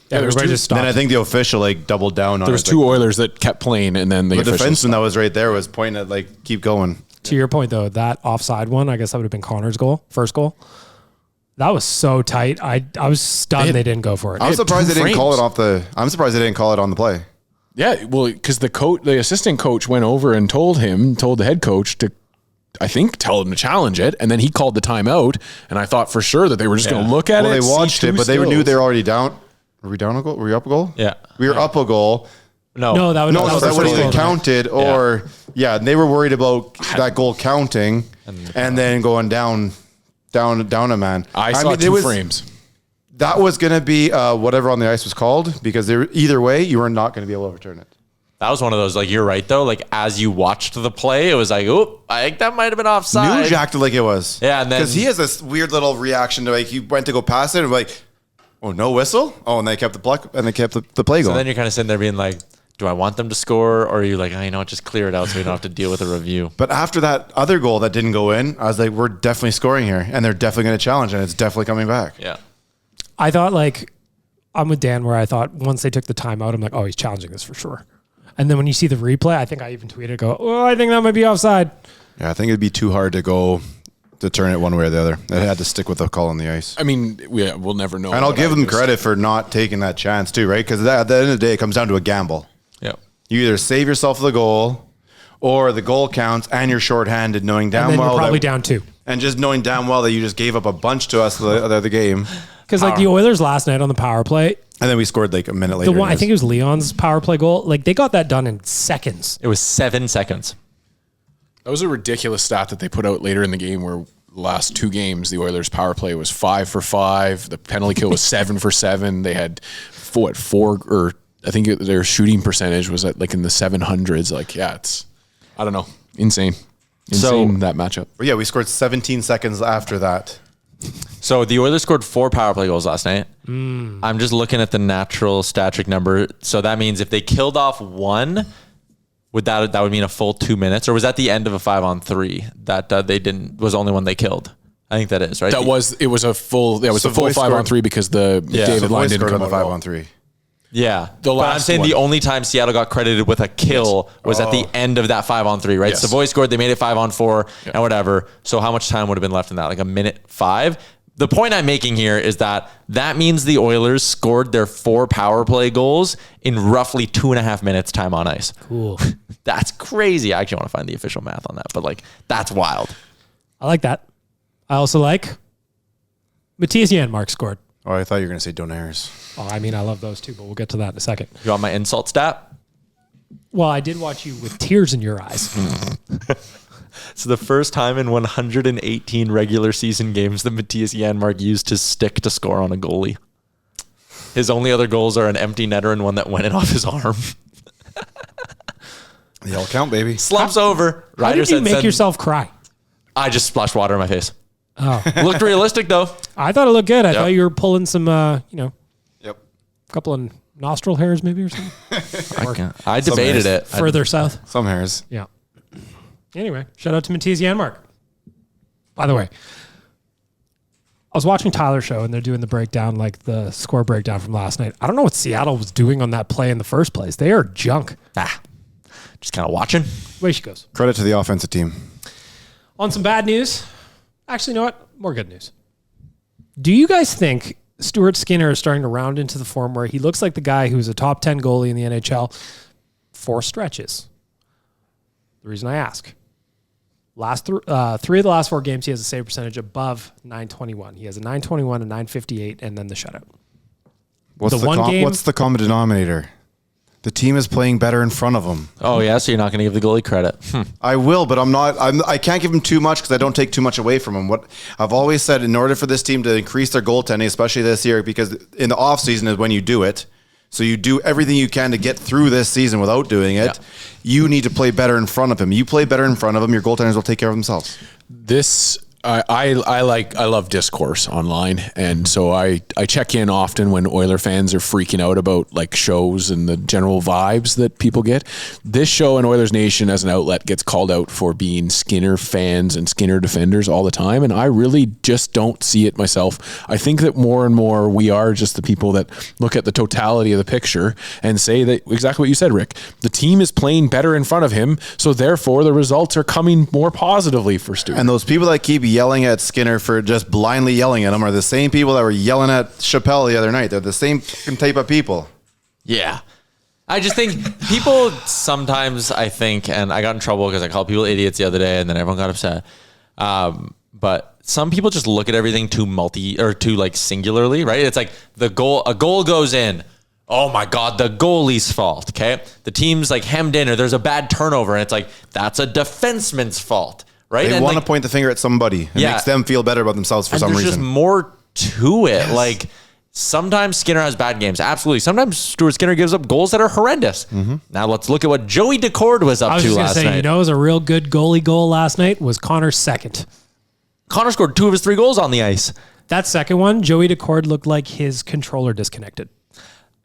[SPEAKER 2] Yeah, everybody just stopped.
[SPEAKER 4] then I think the official, like, doubled down on it.
[SPEAKER 5] There was 2 Oilers that kept playing, and then the
[SPEAKER 4] The
[SPEAKER 5] officials
[SPEAKER 4] defenseman that was right there was pointing at, like, keep going.
[SPEAKER 2] To your point, though, that offside one, I guess that would have been Connor's goal, first goal. That was so tight. I was stunned they didn't go for it.
[SPEAKER 4] I'm surprised they
[SPEAKER 5] 2
[SPEAKER 4] didn't call it
[SPEAKER 5] frames.
[SPEAKER 4] off the. I'm surprised they didn't call it on the play.
[SPEAKER 5] Yeah, well, because the assistant coach went over and told the head coach to, I think, tell him to challenge it, and then he called the timeout, and I thought for sure that they were just going to look at
[SPEAKER 4] Well,
[SPEAKER 5] it.
[SPEAKER 4] they watched it, but they knew they were already down. Were we down a goal? Were we up a goal?
[SPEAKER 3] Yeah.
[SPEAKER 4] We were up a goal.
[SPEAKER 2] No, that was
[SPEAKER 4] No,
[SPEAKER 2] that was
[SPEAKER 4] that
[SPEAKER 2] the
[SPEAKER 4] would
[SPEAKER 2] first
[SPEAKER 4] either
[SPEAKER 2] goal.
[SPEAKER 4] counted or they were worried about that goal counting and then going down a man.
[SPEAKER 5] I saw 2 frames.
[SPEAKER 4] That was going to be whatever on the ice was called because either way you were not going to be able to overturn it.
[SPEAKER 3] That was one of those, like, you're right, though. Like, as you watched the play, it was like, oh, I think that might have been offside.
[SPEAKER 4] Nuge acted like it was.
[SPEAKER 3] Yeah, and then...
[SPEAKER 4] because he has this weird little reaction to, like, he went to go past it and like, oh, no whistle? Oh, and they kept the play going.
[SPEAKER 3] So then you're kind of sitting there being like, do I want them to score? Or are you like, just clear it out so we don't have to deal with a review?
[SPEAKER 4] But after that other goal that didn't go in, I was like, we're definitely scoring here. And they're definitely going to challenge, and it's definitely coming back.
[SPEAKER 3] Yeah.
[SPEAKER 2] I thought, like, I'm with Dan where I thought once they took the timeout, I'm like, oh, he's challenging this for sure. And then when you see the replay, I think I even tweeted, I think that might be offside.
[SPEAKER 4] Yeah, I think it'd be too hard to turn it one way or the other. They had to stick with the call on the ice.
[SPEAKER 5] I mean, we'll never know.
[SPEAKER 4] And I'll give them credit for not taking that chance too, right? Because at the end of the day, it comes down to a gamble.
[SPEAKER 3] Yep.
[SPEAKER 4] You either save yourself the goal, or the goal counts, and you're shorthanded, knowing damn
[SPEAKER 2] And then
[SPEAKER 4] well
[SPEAKER 2] you're probably
[SPEAKER 4] that,
[SPEAKER 2] down 2.
[SPEAKER 4] and just knowing damn well that you just gave up a bunch to us the other game.
[SPEAKER 2] Because like the Oilers last night on the power play,
[SPEAKER 4] And then we scored like a minute later.
[SPEAKER 2] the one I think it was Leon's power play goal. Like they got that done in seconds.
[SPEAKER 3] It was 7 seconds.
[SPEAKER 5] That was a ridiculous stat that they put out later in the game where the last 2 games, the Oilers' power play was 5 for 5. The penalty kill was 7 for 7. They had 4, or I think their shooting percentage was at like in the 700s. Like, yeah, it's, I don't know, insane. That matchup.
[SPEAKER 4] But yeah, we scored 17 seconds after that.
[SPEAKER 3] So the Oilers scored 4 power play goals last night. I'm just looking at the natural stat trick number. So that means if they killed off 1, that would mean a full 2 minutes, or was that the end of a 5-on-3 that they didn't was the only one they killed? I think that is right.
[SPEAKER 5] It was a full 5-on-3 because the David line didn't come
[SPEAKER 4] on the
[SPEAKER 5] out
[SPEAKER 4] 5-on-3.
[SPEAKER 3] Yeah,
[SPEAKER 5] The
[SPEAKER 3] but I'm
[SPEAKER 5] last
[SPEAKER 3] saying
[SPEAKER 5] one.
[SPEAKER 3] the only time Seattle got credited with a kill was at the end of that 5-on-3, right?
[SPEAKER 5] Yes.
[SPEAKER 3] Savoie scored, they made it 5-on-4 and whatever. So how much time would have been left in that? Like a minute 5? The point I'm making here is that means the Oilers scored their 4 power play goals in roughly 2.5 minutes time on ice.
[SPEAKER 2] Cool.
[SPEAKER 3] That's crazy. I actually want to find the official math on that, but like that's wild.
[SPEAKER 2] I like that. I also like Matthias Janmark scored.
[SPEAKER 4] Oh, I thought you were going to say Donaires.
[SPEAKER 2] Oh, I mean, I love those too, but we'll get to that in a second.
[SPEAKER 3] You want my insult stat?
[SPEAKER 2] Well, I did watch you with tears in your eyes.
[SPEAKER 3] It's the first time in 118 regular season games that Matthias Janmark used his stick to score on a goalie. His only other goals are an empty netter and one that went in off his arm.
[SPEAKER 4] They all count, baby.
[SPEAKER 3] Slumps over.
[SPEAKER 2] How
[SPEAKER 3] Ryder
[SPEAKER 2] did you
[SPEAKER 3] said,
[SPEAKER 2] make yourself cry?
[SPEAKER 3] I just splashed water in my face.
[SPEAKER 2] Oh,
[SPEAKER 3] Looked realistic though.
[SPEAKER 2] I thought it looked good. I
[SPEAKER 3] Yep.
[SPEAKER 2] thought you were pulling some,
[SPEAKER 4] Yep.
[SPEAKER 2] a couple of nostril hairs maybe or something.
[SPEAKER 3] I debated it.
[SPEAKER 2] Further south.
[SPEAKER 4] Some hairs.
[SPEAKER 2] Yeah. Anyway, shout out to Matthias Janmark. By the way, I was watching Tyler's show and they're doing the breakdown, like the score breakdown from last night. I don't know what Seattle was doing on that play in the first place. They are junk.
[SPEAKER 3] Just kind of watching.
[SPEAKER 2] Away she goes.
[SPEAKER 4] Credit to the offensive team.
[SPEAKER 2] On some bad news. Actually, you know what? More good news. Do you guys think Stuart Skinner is starting to round into the form where he looks like the guy who's a top 10 goalie in the NHL for stretches? The reason I ask. Three of the last 4 games, he has a save percentage above .921. He has a .921, a .958, and then the shutout.
[SPEAKER 4] What's the common denominator? The team is playing better in front of them.
[SPEAKER 3] Oh yeah, so you're not going to give the goalie credit.
[SPEAKER 4] I will, but I can't give him too much because I don't take too much away from him. What I've always said, in order for this team to increase their goaltending, especially this year, because in the off season is when you do it. So you do everything you can to get through this season without doing it. Yeah. You need to play better in front of him. You play better in front of him, your goaltenders will take care of themselves.
[SPEAKER 5] I love discourse online, and so I check in often when Oiler fans are freaking out about like shows and the general vibes that people get. This show and Oilers Nation as an outlet gets called out for being Skinner fans and Skinner defenders all the time, and I really just don't see it myself. I think that more and more we are just the people that look at the totality of the picture and say that exactly what you said, Rick. The team is playing better in front of him, so therefore the results are coming more positively for Stu.
[SPEAKER 4] And those people that keep yelling at Skinner for just blindly yelling at him are the same people that were yelling at Chappelle the other night. They're the same type of people.
[SPEAKER 3] Yeah. I just think people sometimes, I think, and I got in trouble because I called people idiots the other day and then everyone got upset. But some people just look at everything too singularly, right? It's like a goal goes in. Oh my God, the goalie's fault. Okay. The team's like hemmed in or there's a bad turnover and it's like, that's a defenseman's fault. Right?
[SPEAKER 4] They want to point the finger at somebody. It makes them feel better about themselves for some reason.
[SPEAKER 3] There's just more to it. Yes. Like sometimes Skinner has bad games. Absolutely. Sometimes Stuart Skinner gives up goals that are horrendous. Mm-hmm. Now let's look at what Joey Decord was up to last night.
[SPEAKER 2] You know, it was a real good goalie goal last night was Connor's second.
[SPEAKER 3] Connor scored 2 of his 3 goals on the ice.
[SPEAKER 2] That second one, Joey Decord looked like his controller disconnected.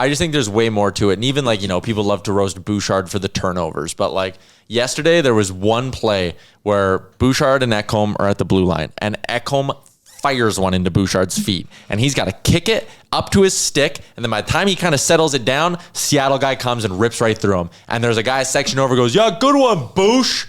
[SPEAKER 3] I just think there's way more to it. And even people love to roast Bouchard for the turnovers. But yesterday there was one play where Bouchard and Ekholm are at the blue line. And Ekholm fires one into Bouchard's feet. And he's got to kick it up to his stick. And then by the time he kind of settles it down, Seattle guy comes and rips right through him. And there's a guy section over goes, yeah, good one, Boosh.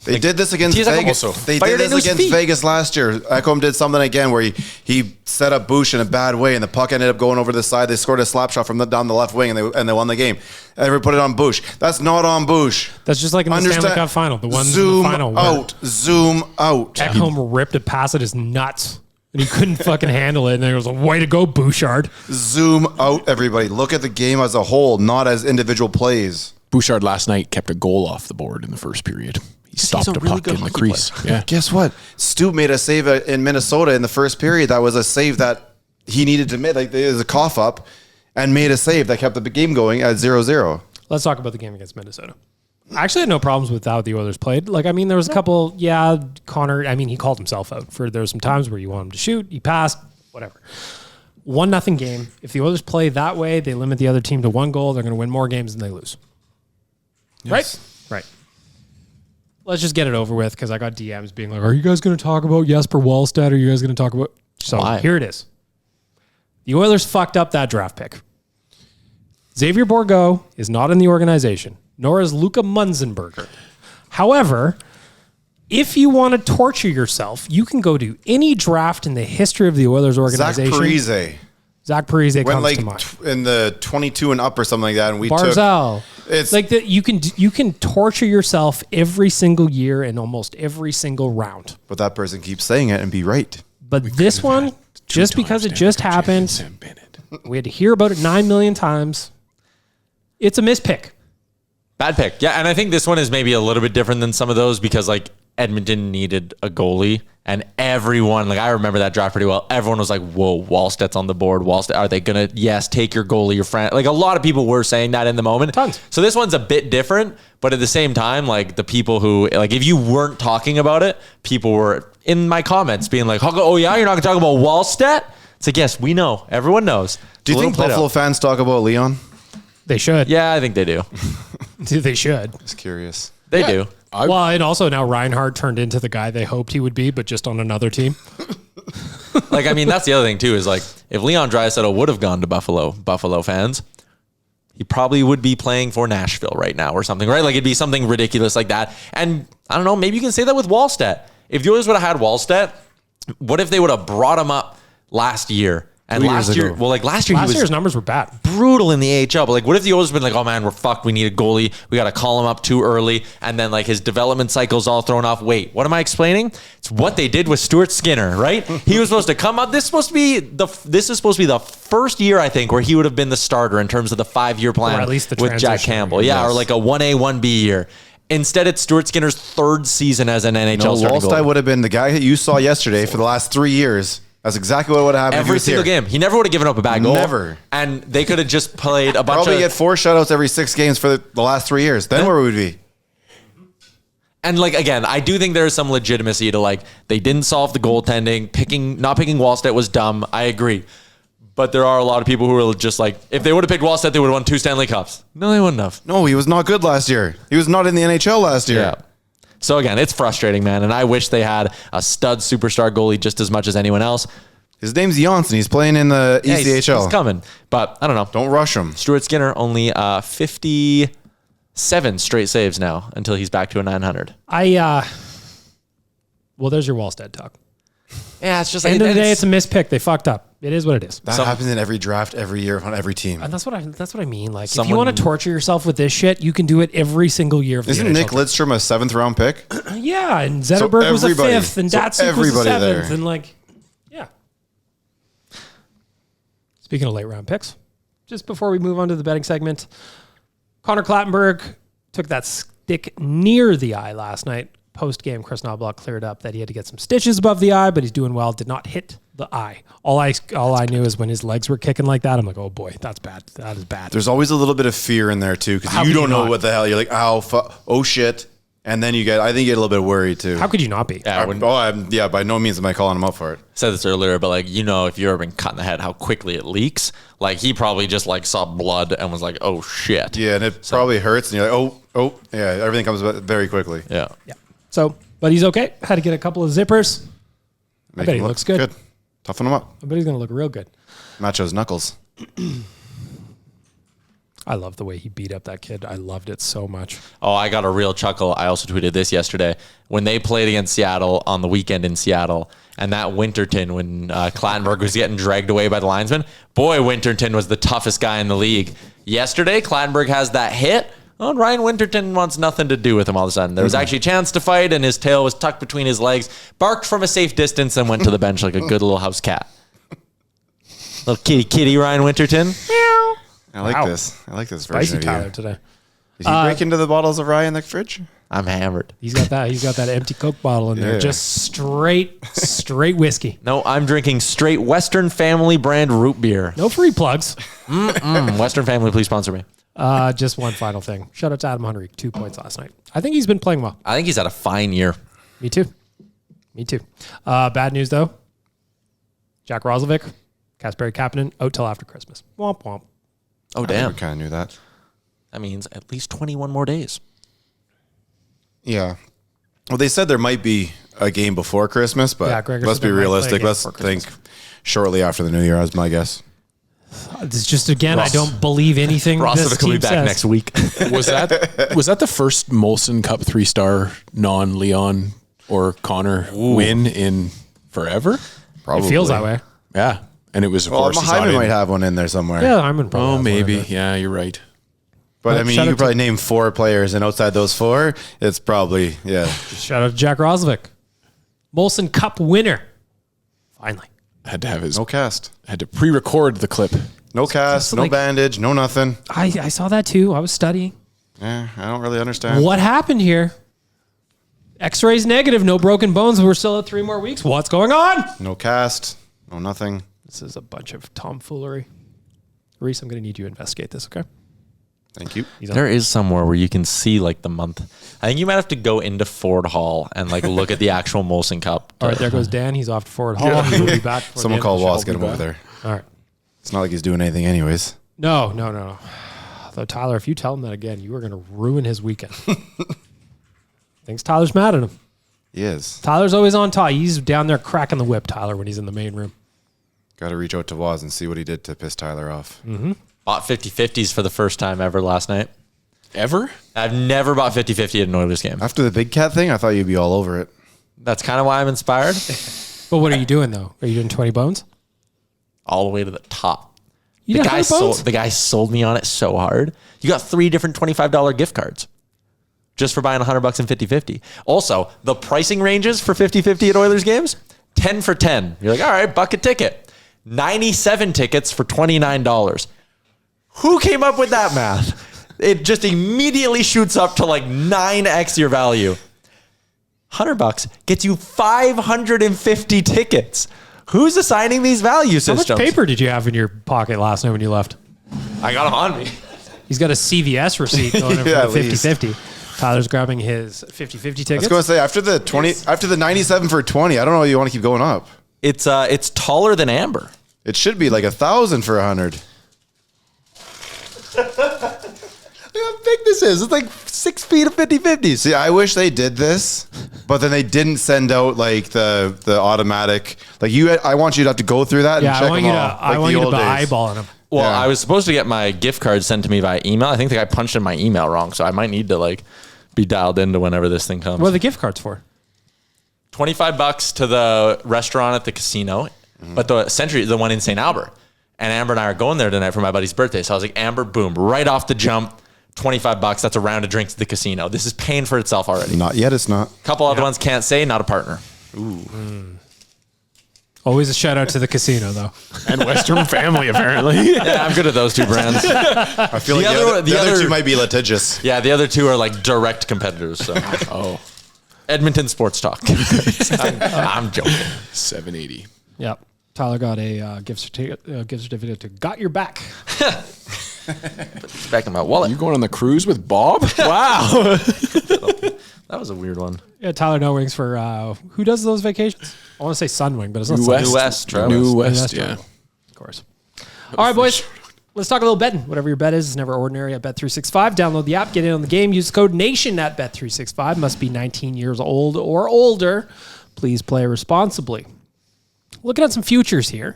[SPEAKER 4] They did this against Vegas. They did this against Vegas last year. Ekholm did something again where he set up Bush in a bad way, and the puck ended up going over the side. They scored a slap shot from down the left wing, and they won the game. And they put it on Bush. That's not on Bush.
[SPEAKER 2] That's just like in the Stanley Cup final. The one
[SPEAKER 4] zoom
[SPEAKER 2] in the final
[SPEAKER 4] out. Zoom out.
[SPEAKER 2] Ekholm ripped a pass at his nuts, and he couldn't fucking handle it. And there was a way to go, Bouchard.
[SPEAKER 4] Zoom out, everybody. Look at the game as a whole, not as individual plays.
[SPEAKER 5] Bouchard last night kept a goal off the board in the first period. He stopped a puck in the crease. Yeah.
[SPEAKER 4] Guess what? Stu made a save in Minnesota in the first period. That was a save that he needed to make. Like, it was a cough up and made a save that kept the game going at 0-0.
[SPEAKER 2] Let's talk about the game against Minnesota. I actually had no problems with how the Oilers played. Like, I mean, there was a couple, Connor, I mean, he called himself out for, there were some times where you want him to shoot, he passed, whatever. 1-0 game. If the Oilers play that way, they limit the other team to 1 goal, they're going to win more games than they lose. Yes. Right? Let's just get it over with, because I got DMs being like, are you guys going to talk about Jesper Wallstedt? Or are you guys going to talk about... So Here it is. The Oilers fucked up that draft pick. Xavier Bourgault is not in the organization, nor is Luka Munzenberger. However, if you want to torture yourself, you can go to any draft in the history of the Oilers organization. Zach Parise comes
[SPEAKER 4] like
[SPEAKER 2] to mind.
[SPEAKER 4] In the 22 and up or something like that, and we
[SPEAKER 2] Barzal.
[SPEAKER 4] It's
[SPEAKER 2] like that. You can torture yourself every single year in almost every single round.
[SPEAKER 4] But that person keeps saying it and be right.
[SPEAKER 2] But this one, just because it just happened, we had to hear about it 9 million times. It's a mispick.
[SPEAKER 3] Bad pick. Yeah, and I think this one is maybe a little bit different than some of those because like Edmonton needed a goalie and everyone, like I remember that draft pretty well. Everyone was like, whoa, Wallstedt's on the board. Wallstedt, are they going to, yes, take your goalie, your friend? Like a lot of people were saying that in the moment.
[SPEAKER 2] Tons.
[SPEAKER 3] So this one's a bit different, but at the same time, like the people who, like if you weren't talking about it, people were in my comments being like, oh yeah, you're not going to talk about Wallstedt? It's like, yes, we know. Everyone knows.
[SPEAKER 4] Do you think Buffalo fans talk about Leon?
[SPEAKER 2] They should.
[SPEAKER 3] Yeah, I think they do.
[SPEAKER 2] They should.
[SPEAKER 4] Just curious.
[SPEAKER 3] They do.
[SPEAKER 2] Well, and also now Reinhardt turned into the guy they hoped he would be, but just on another team.
[SPEAKER 3] Like, I mean, that's the other thing too, is like, if Leon Draisaitl would have gone to Buffalo fans, he probably would be playing for Nashville right now or something, right? Like, it'd be something ridiculous like that. And I don't know, maybe you can say that with Wallstedt. If the Oilers would have had Wallstedt, what if they would have brought him up last year? And last year, well, like last
[SPEAKER 2] year's numbers were bad.
[SPEAKER 3] Brutal in the AHL. But like, what if the Oilers have been like, oh man, we're fucked. We need a goalie. We got to call him up too early. And then like his development cycle's all thrown off. Wait, what am I explaining? It's what they did with Stuart Skinner, right? He was supposed to come up. This is supposed to be the first year, I think, where he would have been the starter in terms of the 5-year plan
[SPEAKER 2] or at least the
[SPEAKER 3] with Jack Campbell. Yeah, or like a 1A, 1B year. Instead, it's Stuart Skinner's 3rd season as an NHL starting goalie.
[SPEAKER 4] Wallstedt would have been the guy that you saw yesterday for the last 3 years. That's exactly what would have happened.
[SPEAKER 3] Every single game. He never would have given up a bad goal.
[SPEAKER 4] Never.
[SPEAKER 3] And they could have just played a bunch
[SPEAKER 4] Probably get 4 shutouts every 6 games for the last 3 years. Then where would we be?
[SPEAKER 3] And like, again, I do think there's some legitimacy to like, they didn't solve the goaltending. Not picking Wallstedt was dumb. I agree. But there are a lot of people who are just like, if they would have picked Wallstedt, they would have won 2 Stanley Cups. No, they wouldn't have.
[SPEAKER 4] No, he was not good last year. He was not in the NHL last year.
[SPEAKER 3] Yeah. So again, it's frustrating, man. And I wish they had a stud superstar goalie just as much as anyone else.
[SPEAKER 4] His name's Janssen. He's playing in the ECHL.
[SPEAKER 3] He's coming. But I don't know.
[SPEAKER 4] Don't rush him.
[SPEAKER 3] Stuart Skinner only 57 straight saves now until he's back to a 900.
[SPEAKER 2] Well, there's your Wallstedt talk.
[SPEAKER 3] Yeah, it's just
[SPEAKER 2] End of the day, it's a mispick. They fucked up. It is what it is.
[SPEAKER 4] That happens in every draft, every year, on every team.
[SPEAKER 2] And that's what I mean. Like, if you want to torture yourself with this shit, you can do it every single year.
[SPEAKER 4] Isn't Nick Lidstrom a 7th round pick?
[SPEAKER 2] Yeah, and Zetterberg was a 5th, and Datsuk was a 7th, and like, yeah. Speaking of late round picks, just before we move on to the betting segment, Connor Clattenburg took that stick near the eye last night. Post-game, Chris Knobloch cleared up that he had to get some stitches above the eye, but he's doing well. Did not hit the eye. All I knew is when his legs were kicking like that, I'm like, oh boy, that's bad. That is bad.
[SPEAKER 4] There's always a little bit of fear in there too, because you don't know what the hell. You're like, oh shit. And then I think you get a little bit worried too.
[SPEAKER 2] How could you not be?
[SPEAKER 4] Yeah, by no means am I calling him up for it.
[SPEAKER 3] I said this earlier, but like, if you've ever been cut in the head, how quickly it leaks. Like he probably just like saw blood and was like, oh shit.
[SPEAKER 4] Yeah, and it probably hurts, and you're like, oh, yeah, everything comes very quickly.
[SPEAKER 3] Yeah.
[SPEAKER 2] So, but he's okay. Had to get a couple of zippers. I bet he looks good.
[SPEAKER 4] Toughen him up.
[SPEAKER 2] I bet he's going to look real good.
[SPEAKER 4] Match those knuckles.
[SPEAKER 2] I love the way he beat up that kid. I loved it so much.
[SPEAKER 3] Oh, I got a real chuckle. I also tweeted this yesterday. When they played against Seattle on the weekend in Seattle, and that Winterton, when Clattenburg was getting dragged away by the linesman, boy, Winterton was the toughest guy in the league. Yesterday, Clattenburg has that hit. Oh, Ryan Winterton wants nothing to do with him all of a sudden. There was actually a chance to fight, and his tail was tucked between his legs, barked from a safe distance, and went to the bench like a good little house cat. Little kitty Ryan Winterton. Meow.
[SPEAKER 4] I like this. I like this version
[SPEAKER 2] Spicy
[SPEAKER 4] of
[SPEAKER 2] Tyler
[SPEAKER 4] you.
[SPEAKER 2] today.
[SPEAKER 4] Did he break into the bottles of rye in the fridge?
[SPEAKER 3] I'm hammered.
[SPEAKER 2] He's got that empty Coke bottle in there.
[SPEAKER 4] Yeah.
[SPEAKER 2] Just straight whiskey.
[SPEAKER 3] No, I'm drinking straight Western Family brand root beer.
[SPEAKER 2] No free plugs.
[SPEAKER 3] Western Family, please sponsor me.
[SPEAKER 2] Just one final thing. Shout out to Adam Henry. 2 points last night. I think he's been playing well.
[SPEAKER 3] I think he's had a fine year.
[SPEAKER 2] Me too. Bad news, though. Jack Roslovic, Kasperi Kapanen, out till after Christmas. Womp womp.
[SPEAKER 3] Oh,
[SPEAKER 4] I
[SPEAKER 3] damn.
[SPEAKER 4] kind of knew that.
[SPEAKER 3] That means at least 21 more days.
[SPEAKER 4] Yeah. Well, they said there might be a game before Christmas, but
[SPEAKER 2] Yeah, Gregor
[SPEAKER 4] let's
[SPEAKER 2] said
[SPEAKER 4] be
[SPEAKER 2] they might play a
[SPEAKER 4] realistic.
[SPEAKER 2] game
[SPEAKER 4] Let's
[SPEAKER 2] before
[SPEAKER 4] think
[SPEAKER 2] Christmas.
[SPEAKER 4] shortly after the New Year, is my guess.
[SPEAKER 2] It's just, again,
[SPEAKER 3] Ross-
[SPEAKER 2] I don't believe anything this
[SPEAKER 3] Rostovic will
[SPEAKER 2] team
[SPEAKER 3] be back
[SPEAKER 2] says.
[SPEAKER 3] next week.
[SPEAKER 5] Was that the first Molson Cup 3-star non-Leon or Connor win in forever?
[SPEAKER 4] Probably.
[SPEAKER 2] It feels that way.
[SPEAKER 5] Yeah. And it was, of
[SPEAKER 4] Well,
[SPEAKER 5] course, he's not
[SPEAKER 4] Hyman
[SPEAKER 5] in-
[SPEAKER 4] might have one in there somewhere.
[SPEAKER 2] Yeah, I'm in probably.
[SPEAKER 5] Oh,
[SPEAKER 2] has one
[SPEAKER 5] maybe.
[SPEAKER 2] in there.
[SPEAKER 5] Yeah, you're right.
[SPEAKER 4] But I mean,
[SPEAKER 2] shout
[SPEAKER 4] you
[SPEAKER 2] out
[SPEAKER 4] could probably name 4 players, and outside those 4, it's probably, yeah.
[SPEAKER 2] Shout out to Jack Roslovic. Molson Cup winner. Finally.
[SPEAKER 5] Had to have his
[SPEAKER 4] No cast.
[SPEAKER 5] had to pre-record the clip.
[SPEAKER 4] No cast, no
[SPEAKER 2] like-
[SPEAKER 4] bandage, no nothing.
[SPEAKER 2] I saw that too. I was studying.
[SPEAKER 4] Yeah, I don't really understand.
[SPEAKER 2] What happened here? X-rays negative, no broken bones. We're still at 3 more weeks. What's going on?
[SPEAKER 4] No cast, no nothing.
[SPEAKER 2] This is a bunch of tomfoolery. Reese, I'm going to need you to investigate this, okay?
[SPEAKER 4] Thank you.
[SPEAKER 3] There is somewhere where you can see like the month. I think you might have to go into Ford Hall and like look at the actual Molson Cup.
[SPEAKER 2] All right, there goes Dan. He's off to Forward Hall. He will be back. before
[SPEAKER 4] Someone
[SPEAKER 2] the
[SPEAKER 4] call
[SPEAKER 2] end of the
[SPEAKER 4] Walls,
[SPEAKER 2] show.
[SPEAKER 4] get him over there.
[SPEAKER 2] All right.
[SPEAKER 4] It's not like he's doing anything anyways.
[SPEAKER 2] No. Though, Tyler, if you tell him that again, you are going to ruin his weekend. Thinks Tyler's mad at him.
[SPEAKER 4] He is.
[SPEAKER 2] Tyler's always on top. He's down there cracking the whip, Tyler, when he's in the main room.
[SPEAKER 4] Got to reach out to Waz and see what he did to piss Tyler off.
[SPEAKER 3] Bought 50-50s for the first time ever last night.
[SPEAKER 5] Ever?
[SPEAKER 3] I've never bought 50-50 at an Oilers game.
[SPEAKER 4] After the Big Cat thing, I thought you'd be all over it.
[SPEAKER 3] That's kind of why I'm inspired.
[SPEAKER 2] But what are you doing, though? Are you doing 20 bones?
[SPEAKER 3] All the way to the top.
[SPEAKER 2] You got 100 bones?
[SPEAKER 3] The guy sold me on it so hard. You got 3 different $25 gift cards just for buying $100 in 50-50. Also, the pricing ranges for 50-50 at Oilers games, 10 for 10. You're like, all right, buck a ticket. 97 tickets for $29. Who came up with that math? It just immediately shoots up to like 9x your value. $100 gets you 550 tickets. Who's assigning these value
[SPEAKER 2] How
[SPEAKER 3] systems?
[SPEAKER 2] much paper did you have in your pocket last night when you left?
[SPEAKER 3] I got them on me.
[SPEAKER 2] He's got a CVS receipt going in
[SPEAKER 4] Yeah,
[SPEAKER 2] for
[SPEAKER 4] at
[SPEAKER 2] the
[SPEAKER 4] least.
[SPEAKER 2] 50-50. Tyler's grabbing his 50-50
[SPEAKER 4] I was
[SPEAKER 2] tickets.
[SPEAKER 4] going to say, after the 97 for 20, I don't know, you want to keep going up.
[SPEAKER 3] It's taller than Amber.
[SPEAKER 4] It should be like 1,000 for 100.
[SPEAKER 3] Look how big this is. It's like 6 feet of 50-50s.
[SPEAKER 4] See, I wish they did this, but then they didn't send out like the automatic. Like I want you to have to go through that
[SPEAKER 2] Yeah,
[SPEAKER 4] and check
[SPEAKER 2] I want
[SPEAKER 4] them
[SPEAKER 2] you to,
[SPEAKER 4] all.
[SPEAKER 2] I
[SPEAKER 4] like
[SPEAKER 2] want
[SPEAKER 4] the
[SPEAKER 2] you to
[SPEAKER 4] old
[SPEAKER 2] be
[SPEAKER 4] days.
[SPEAKER 2] eyeballing him.
[SPEAKER 3] Well,
[SPEAKER 4] Yeah.
[SPEAKER 3] I was supposed to get my gift card sent to me by email. I think the guy punched in my email wrong, so I might need to like be dialed into whenever this thing comes.
[SPEAKER 2] What are the gift cards for?
[SPEAKER 3] $25 to the restaurant at the casino, but the Century, the one in St. Albert. And Amber and I are going there tonight for my buddy's birthday. So I was like, Amber, boom, right off the jump, $25. That's a round of drinks at the casino. This is paying for itself already.
[SPEAKER 4] Not yet, it's not.
[SPEAKER 3] Couple other ones can't say, not a partner.
[SPEAKER 2] Always a shout out to the casino, though.
[SPEAKER 5] And Western Family, apparently.
[SPEAKER 3] Yeah, I'm good at those two brands.
[SPEAKER 4] I feel like the other two might be litigious.
[SPEAKER 3] Yeah, the other two are like direct competitors. So.
[SPEAKER 5] Oh,
[SPEAKER 3] Edmonton Sports Talk. I'm joking.
[SPEAKER 5] 780.
[SPEAKER 2] Yep. Tyler got a gift certificate to Got Your Back.
[SPEAKER 3] It's back in my wallet.
[SPEAKER 5] You going on the cruise with Bob?
[SPEAKER 3] Wow. That was a weird one.
[SPEAKER 2] Yeah, Tyler No Wings for who does those vacations? I want to say Sunwing, but it's not
[SPEAKER 5] New
[SPEAKER 2] Sunwing.
[SPEAKER 5] West.
[SPEAKER 3] New West, Travis.
[SPEAKER 5] New
[SPEAKER 2] New
[SPEAKER 5] West,
[SPEAKER 2] West,
[SPEAKER 5] yeah.
[SPEAKER 2] Of course. All right, boys. Let's talk a little betting. Whatever your bet is, it's never ordinary at Bet365. Download the app, get in on the game. Use code NATION at Bet365. Must be 19 years old or older. Please play responsibly. Looking at some futures here.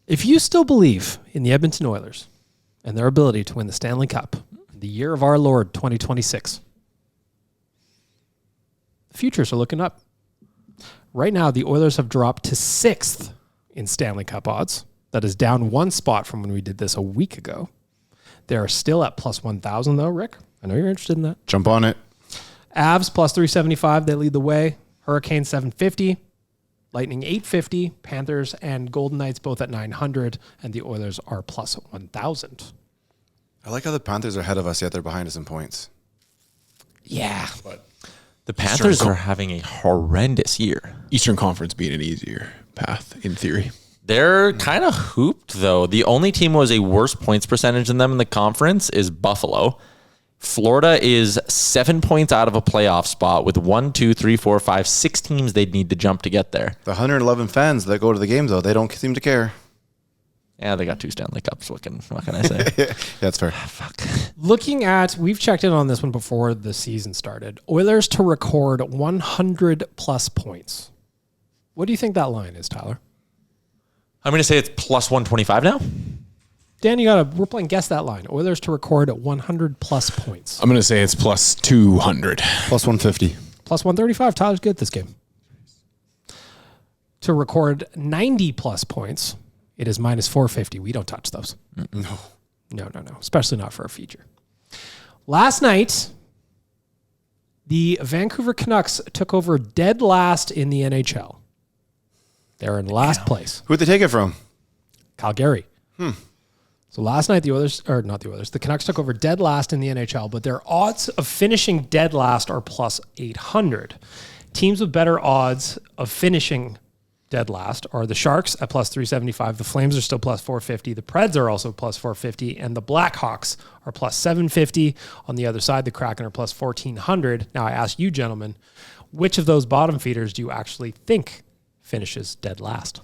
[SPEAKER 2] If you still believe in the Edmonton Oilers and their ability to win the Stanley Cup in the year of our Lord 2026, the futures are looking up. Right now, the Oilers have dropped to 6th in Stanley Cup odds. That is down one spot from when we did this a week ago. They are still at plus 1,000 though, Rick. I know you're interested in that.
[SPEAKER 4] Jump on it.
[SPEAKER 2] Avs plus 375. They lead the way. Hurricanes 750. Lightning 850. Panthers and Golden Knights both at 900. And the Oilers are plus 1,000.
[SPEAKER 4] I like how the Panthers are ahead of us, yet they're behind us in points.
[SPEAKER 2] Yeah.
[SPEAKER 3] The Panthers are having a horrendous year.
[SPEAKER 5] Eastern Conference being an easier path in theory.
[SPEAKER 3] They're kind of hooped, though. The only team who has a worse points percentage than them in the conference is Buffalo. Florida is 7 points out of a playoff spot with 6 teams they'd need to jump to get there.
[SPEAKER 4] The 111 fans that go to the games, though, they don't seem to care.
[SPEAKER 3] Yeah, they got 2 Stanley Cups. What can I say?
[SPEAKER 4] That's fair.
[SPEAKER 3] Fuck.
[SPEAKER 2] Looking at, we've checked in on this one before the season started. Oilers to record 100 plus points. What do you think that line is, Tyler?
[SPEAKER 3] I'm going to say it's plus 125 now.
[SPEAKER 2] Dan, we're playing guess that line. Oilers to record 100 plus points.
[SPEAKER 5] I'm going to say it's plus 200.
[SPEAKER 4] Plus 150.
[SPEAKER 2] Plus 135. Tyler's good at this game. To record 90 plus points, it is minus 450. We don't touch those.
[SPEAKER 4] No.
[SPEAKER 2] No. Especially not for a feature. Last night, the Vancouver Canucks took over dead last in the NHL. They're in last place.
[SPEAKER 4] Who'd they take it from?
[SPEAKER 2] Calgary. So last night, the Canucks took over dead last in the NHL, but their odds of finishing dead last are plus 800. Teams with better odds of finishing dead last are the Sharks at plus 375. The Flames are still plus 450. The Preds are also plus 450. And the Blackhawks are plus 750. On the other side, the Kraken are plus 1,400. Now, I ask you, gentlemen, which of those bottom feeders do you actually think finishes dead last?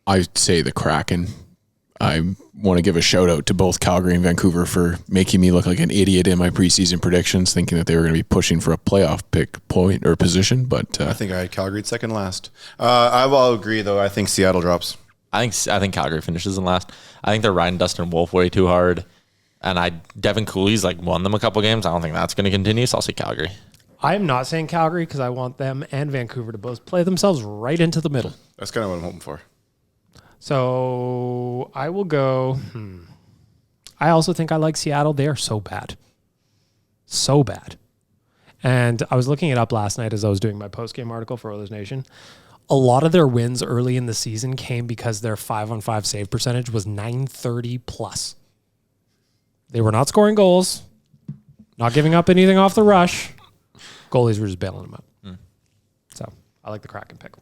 [SPEAKER 5] I say the Kraken. I want to give a shout out to both Calgary and Vancouver for making me look like an idiot in my preseason predictions, thinking that they were going to be pushing for a playoff pick point or position. But
[SPEAKER 4] I think I had Calgary second last. I will agree, though. I think Seattle drops.
[SPEAKER 3] I think Calgary finishes in last. I think they're riding Dustin Wolf way too hard. And Devin Cooley's won them a couple games. I don't think that's going to continue, so I'll say Calgary.
[SPEAKER 2] I am not saying Calgary because I want them and Vancouver to both play themselves right into the middle.
[SPEAKER 4] That's kind of what I'm hoping for.
[SPEAKER 2] So I will go. I also think I like Seattle. They are so bad. So bad. And I was looking it up last night as I was doing my post-game article for Oilers Nation. A lot of their wins early in the season came because their 5-on-5 save percentage was 930 plus. They were not scoring goals, not giving up anything off the rush. Goalies were just bailing them out. So I like the Kraken pick.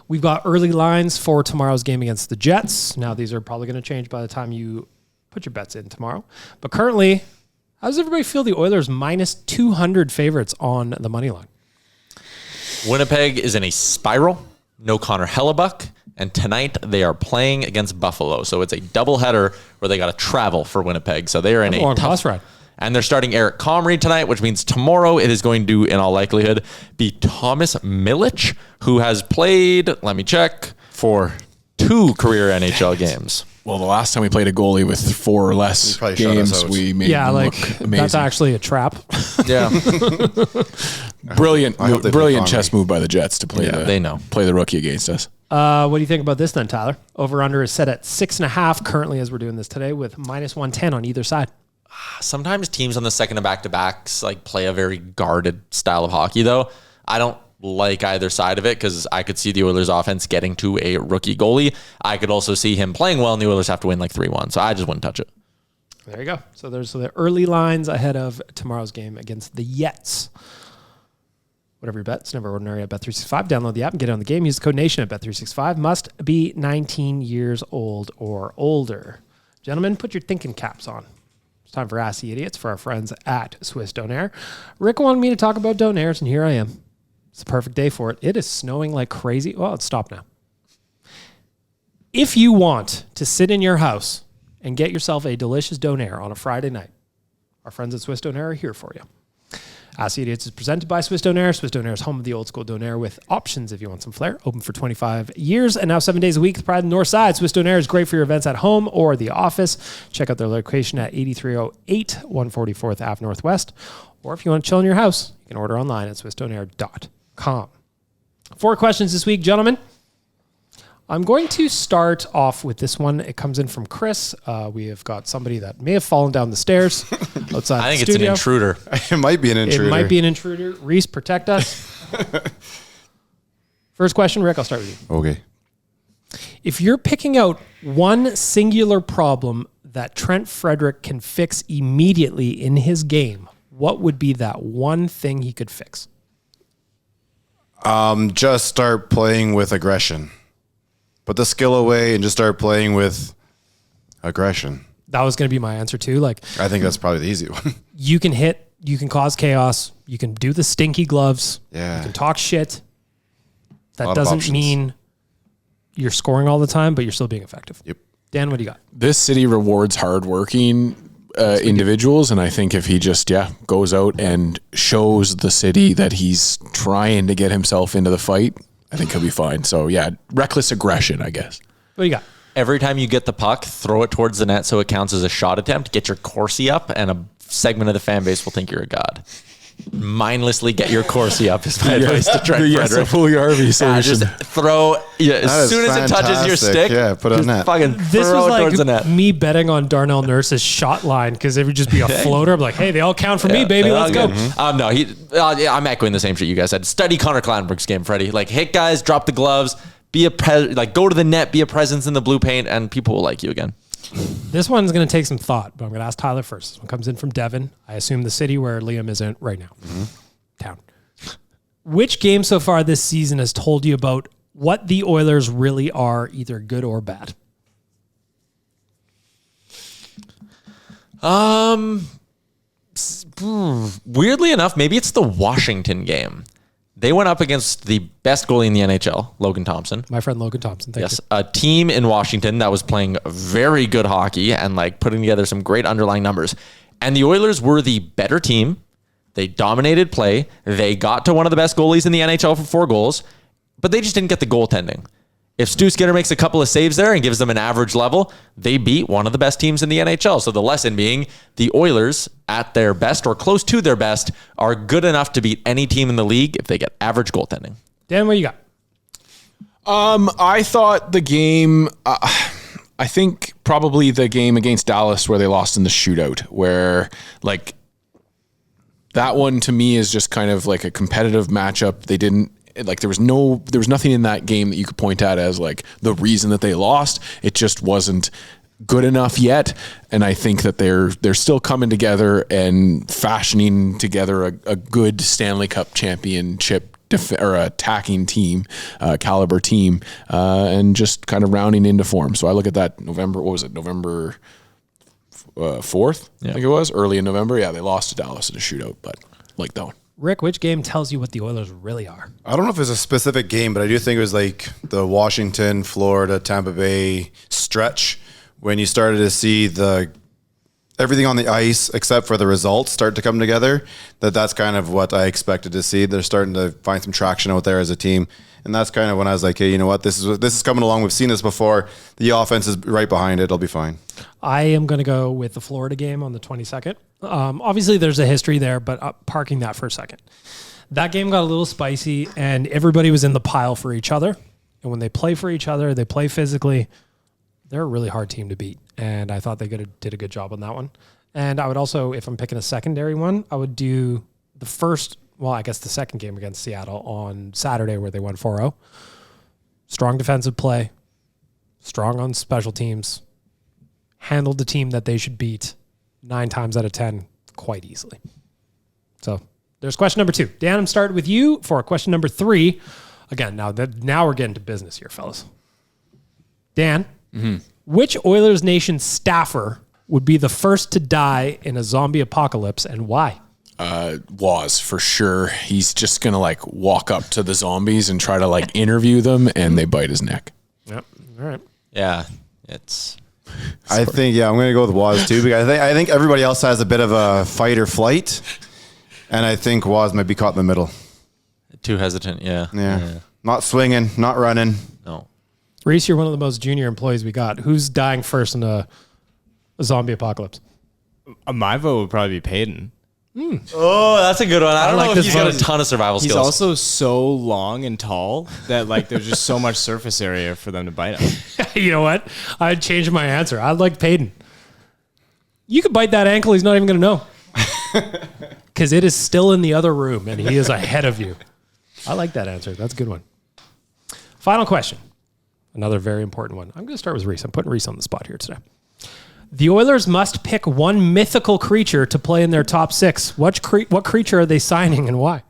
[SPEAKER 2] We've got early lines for tomorrow's game against the Jets. Now, these are probably going to change by the time you put your bets in tomorrow. But currently, how does everybody feel the Oilers minus 200 favorites on the money line?
[SPEAKER 3] Winnipeg is in a spiral. No Connor Hellebuck. And tonight they are playing against Buffalo. So it's a doubleheader where they got to travel for Winnipeg. So they are in a tough
[SPEAKER 2] ride.
[SPEAKER 3] And they're starting Eric Comrie tonight, which means tomorrow it is going to, in all likelihood, be Thomas Milic, who has played, let me check, for 2 career NHL games.
[SPEAKER 5] Well, the last time we played a goalie with 4 or less games, we made him look amazing.
[SPEAKER 2] That's actually a trap.
[SPEAKER 3] Yeah.
[SPEAKER 5] Brilliant chess move by the Jets to play play the rookie against us.
[SPEAKER 2] What do you think about this then, Tyler? Over-under is set at 6.5 currently as we're doing this today with minus 110 on either side.
[SPEAKER 3] Sometimes teams on the second of back-to-backs play a very guarded style of hockey, though. I don't like either side of it because I could see the Oilers offense getting to a rookie goalie. I could also see him playing well and the Oilers have to win 3-1. So I just wouldn't touch it.
[SPEAKER 2] There you go. So there's the early lines ahead of tomorrow's game against the Jets. Whatever your bets, never ordinary at Bet365. Download the app and get on the game. Use the code NATION at Bet365. Must be 19 years old or older. Gentlemen, put your thinking caps on. It's time for Ask the Idiots for our friends at Swiss Donaire. Rick wanted me to talk about Donairs, and here I am. It's the perfect day for it. It is snowing like crazy. Well, it's stopped now. If you want to sit in your house and get yourself a delicious Donair on a Friday night, our friends at Swiss Donaire are here for you. Ask the Idiots is presented by Swiss Donaire. Swiss Donaire is home of the old school Donaire with options if you want some flair. Open for 25 years and now 7 days a week. The pride of the North Side. Swiss Donaire is great for your events at home or the office. Check out their location at 8308 144th Ave Northwest. Or if you want to chill in your house, you can order online at swissdonaire.com. 4 questions this week, gentlemen. I'm going to start off with this one. It comes in from Chris. We have got somebody that may have fallen down the stairs outside
[SPEAKER 3] I think
[SPEAKER 2] the studio.
[SPEAKER 3] it's an intruder.
[SPEAKER 4] It might be an intruder.
[SPEAKER 2] It might be an intruder. Reese, protect us. First question, Rick, I'll start with you.
[SPEAKER 4] Okay.
[SPEAKER 2] If you're picking out one singular problem that Trent Frederick can fix immediately in his game, what would be that one thing he could fix?
[SPEAKER 4] Just start playing with aggression. Put the skill away and just start playing with aggression.
[SPEAKER 2] That was going to be my answer too. Like,
[SPEAKER 4] I think that's probably the easy one.
[SPEAKER 2] you can hit, you can cause chaos, you can do the stinky gloves,
[SPEAKER 4] Yeah.
[SPEAKER 2] you can talk shit. That
[SPEAKER 4] Lot of
[SPEAKER 2] doesn't
[SPEAKER 4] options.
[SPEAKER 2] mean you're scoring all the time, but you're still being effective.
[SPEAKER 4] Yep.
[SPEAKER 2] Dan, what do you got?
[SPEAKER 5] This city rewards hardworking individuals, and I think if he just goes out and shows the city that he's trying to get himself into the fight, I think he'll be fine. So reckless aggression, I guess.
[SPEAKER 2] What do you got?
[SPEAKER 3] Every time you get the puck, throw it towards the net so it counts as a shot attempt. Get your Corsi up, and a segment of the fan base will think you're a god. Mindlessly get your Corsi up is my advice to Trent Frederick.
[SPEAKER 5] Fully Harvey
[SPEAKER 3] Just throw as soon as it touches your stick.
[SPEAKER 4] Yeah, put it on net.
[SPEAKER 3] Fucking
[SPEAKER 2] This
[SPEAKER 3] throw
[SPEAKER 2] was
[SPEAKER 3] it towards the net.
[SPEAKER 2] like me betting on Darnell Nurse's shot line because it would just be a floater. I'm like, hey, they all count for me, baby. Let's go.
[SPEAKER 3] No, I'm echoing the same shit you guys said. Study Connor Clanberg's game, Freddie. Like, hit guys, drop the gloves, go to the net, be a presence in the blue paint, and people will like you again.
[SPEAKER 2] This one's going to take some thought, but I'm going to ask Tyler first. This one comes in from Devin. I assume the city where Liam isn't right now. Town. Which game so far this season has told you about what the Oilers really are, either good or bad?
[SPEAKER 3] Weirdly enough, maybe it's the Washington game. They went up against the best goalie in the NHL, Logan Thompson.
[SPEAKER 2] My friend Logan Thompson. Thank you.
[SPEAKER 3] A team in Washington that was playing very good hockey and putting together some great underlying numbers. And the Oilers were the better team. They dominated play. They got to one of the best goalies in the NHL for 4 goals, but they just didn't get the goaltending. If Stu Skinner makes a couple of saves there and gives them an average level, they beat one of the best teams in the NHL. So the lesson being the Oilers at their best or close to their best are good enough to beat any team in the league if they get average goaltending.
[SPEAKER 2] Dan, what you got?
[SPEAKER 5] I thought the game, I think probably the game against Dallas where they lost in the shootout, where that one to me is just kind of like a competitive matchup. They didn't, there was nothing in that game that you could point at as the reason that they lost. It just wasn't good enough yet. And I think that they're still coming together and fashioning together a good Stanley Cup championship or attacking team, caliber team, and just kind of rounding into form. So I look at that November 4th, I think it was, early in November. Yeah, they lost to Dallas in a shootout, but like that one.
[SPEAKER 2] Rick, which game tells you what the Oilers really are?
[SPEAKER 4] I don't know if it's a specific game, but I do think it was the Washington, Florida, Tampa Bay stretch when you started to see everything on the ice except for the results start to come together. That's kind of what I expected to see. They're starting to find some traction out there as a team. And that's kind of when I was like, hey, you know what? This is coming along. We've seen this before. The offense is right behind it. It'll be fine.
[SPEAKER 2] I am going to go with the Florida game on the 22nd. Obviously, there's a history there, but parking that for a second. That game got a little spicy, and everybody was in the pile for each other. And when they play for each other, they play physically. They're a really hard team to beat, and I thought they did a good job on that one. And I would also, if I'm picking a secondary one, I would do the second game against Seattle on Saturday where they won 4-0. Strong defensive play, strong on special teams, handled the team that they should beat 9 times out of 10 quite easily. So there's question number 2. Dan, I'm starting with you for question number 3. Again, now we're getting to business here, fellas. Dan, which Oilers Nation staffer would be the first to die in a zombie apocalypse and why?
[SPEAKER 5] Was for sure. He's just going to walk up to the zombies and try to interview them and they bite his neck.
[SPEAKER 2] Yep. All right.
[SPEAKER 3] Yeah,
[SPEAKER 4] I think, I'm going to go with Waz too, because I think everybody else has a bit of a fight or flight. And I think Waz might be caught in the middle.
[SPEAKER 3] Too hesitant,
[SPEAKER 4] Yeah. Not swinging, not running.
[SPEAKER 3] No.
[SPEAKER 2] Reese, you're one of the most junior employees we got. Who's dying first in a zombie apocalypse?
[SPEAKER 6] My vote would probably be Peyton.
[SPEAKER 3] Oh, that's a good one. I don't know if
[SPEAKER 2] this
[SPEAKER 3] he's got a
[SPEAKER 2] vote.
[SPEAKER 3] ton of survival
[SPEAKER 6] He's
[SPEAKER 3] skills.
[SPEAKER 6] also so long and tall that like there's just so much surface area for them to bite him.
[SPEAKER 2] You know what? I'd change my answer. I'd like Peyton. You could bite that ankle. He's not even going to know. Because it is still in the other room and he is ahead of you. I like that answer. That's a good one. Final question. Another very important one. I'm going to start with Reese. I'm putting Reese on the spot here today. The Oilers must pick one mythical creature to play in their top 6. What creature are they signing and why?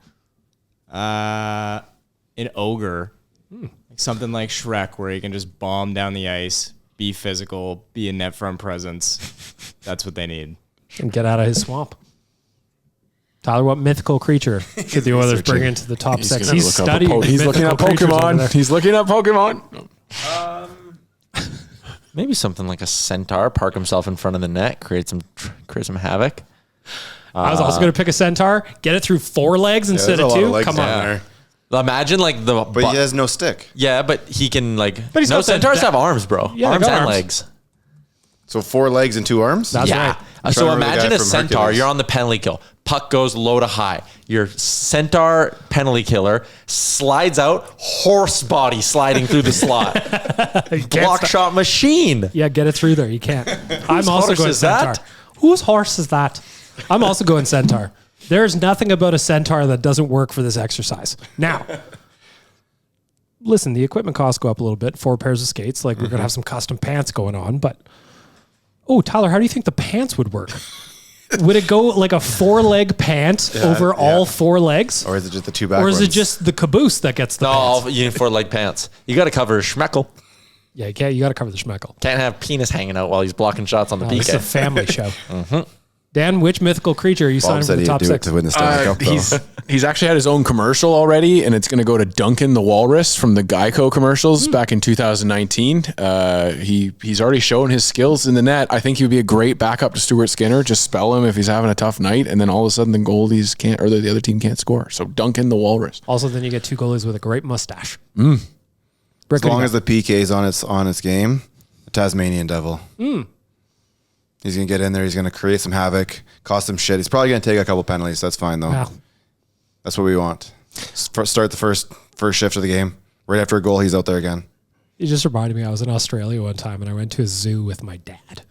[SPEAKER 6] An ogre. Like something like Shrek where he can just bomb down the ice, be physical, be a net front presence. That's what they need.
[SPEAKER 2] And get out of his swamp. Tyler, what mythical creature should the Oilers bring into the top 6? He's studying.
[SPEAKER 5] He's looking at Pokemon. He's looking at Pokemon.
[SPEAKER 3] Maybe something like a centaur, park himself in front of the net, create some havoc.
[SPEAKER 2] I was also going to pick a centaur, get it through 4 legs instead of 2. Come on.
[SPEAKER 4] There.
[SPEAKER 3] Imagine like the...
[SPEAKER 4] But he has no stick.
[SPEAKER 3] Yeah, but he can like...
[SPEAKER 2] But he's
[SPEAKER 3] no,
[SPEAKER 2] got that-
[SPEAKER 3] centaurs have arms, bro.
[SPEAKER 2] Yeah, they
[SPEAKER 3] arms
[SPEAKER 2] got
[SPEAKER 3] and
[SPEAKER 2] arms.
[SPEAKER 3] legs.
[SPEAKER 4] So 4 legs and 2 arms?
[SPEAKER 2] That's
[SPEAKER 3] Yeah.
[SPEAKER 2] right.
[SPEAKER 3] So
[SPEAKER 4] trying to remember the
[SPEAKER 3] imagine
[SPEAKER 4] guy
[SPEAKER 3] a
[SPEAKER 4] from
[SPEAKER 3] centaur.
[SPEAKER 4] Hercules.
[SPEAKER 3] You're on the penalty kill. Puck goes low to high. Your centaur penalty killer slides out, horse body sliding through the slot. Block shot machine.
[SPEAKER 2] Yeah, get it through there. You can't. I'm also
[SPEAKER 3] horse
[SPEAKER 2] going
[SPEAKER 3] is
[SPEAKER 2] centaur.
[SPEAKER 3] that?
[SPEAKER 2] Whose horse is that? I'm also going centaur. There's nothing about a centaur that doesn't work for this exercise. Now, listen, the equipment costs go up a little bit. 4 pairs of skates. Like, we're going to have some custom pants going on. But, oh, Tyler, how do you think the pants would work? Would it go like a 4-leg pant over all 4 legs?
[SPEAKER 4] Or is it just the 2 back
[SPEAKER 2] Or is it
[SPEAKER 4] ones?
[SPEAKER 2] just the caboose that gets the pants?
[SPEAKER 3] No, you need 4 leg pants. You got to cover a schmeckle.
[SPEAKER 2] Yeah, you can't. You got to cover the schmeckle.
[SPEAKER 3] Can't have penis hanging out while he's blocking shots on the
[SPEAKER 2] This is a
[SPEAKER 3] PK.
[SPEAKER 2] family show. Dan, which mythical creature are you
[SPEAKER 4] Bob
[SPEAKER 2] signing for
[SPEAKER 4] said
[SPEAKER 2] the
[SPEAKER 4] he'd
[SPEAKER 2] top
[SPEAKER 4] do it
[SPEAKER 2] 6?
[SPEAKER 4] to win the Stanley Cup, though.
[SPEAKER 5] He's actually had his own commercial already, and it's going to go to Duncan the Walrus from the Geico commercials back in 2019. He's already shown his skills in the net. I think he would be a great backup to Stuart Skinner. Just spell him if he's having a tough night, and then all of a sudden the goalies can't, or the other team can't score. So Duncan the Walrus.
[SPEAKER 2] Also, then you get 2 goalies with a great mustache.
[SPEAKER 4] As long as the PK is on its game, the Tasmanian Devil. He's going to get in there. He's going to create some havoc, cause some shit. He's probably going to take a couple penalties. That's fine, though.
[SPEAKER 2] Wow.
[SPEAKER 4] That's what we want. Start the first shift of the game. Right after a goal, he's out there again.
[SPEAKER 2] You just reminded me, I was in Australia one time and I went to a zoo with my dad.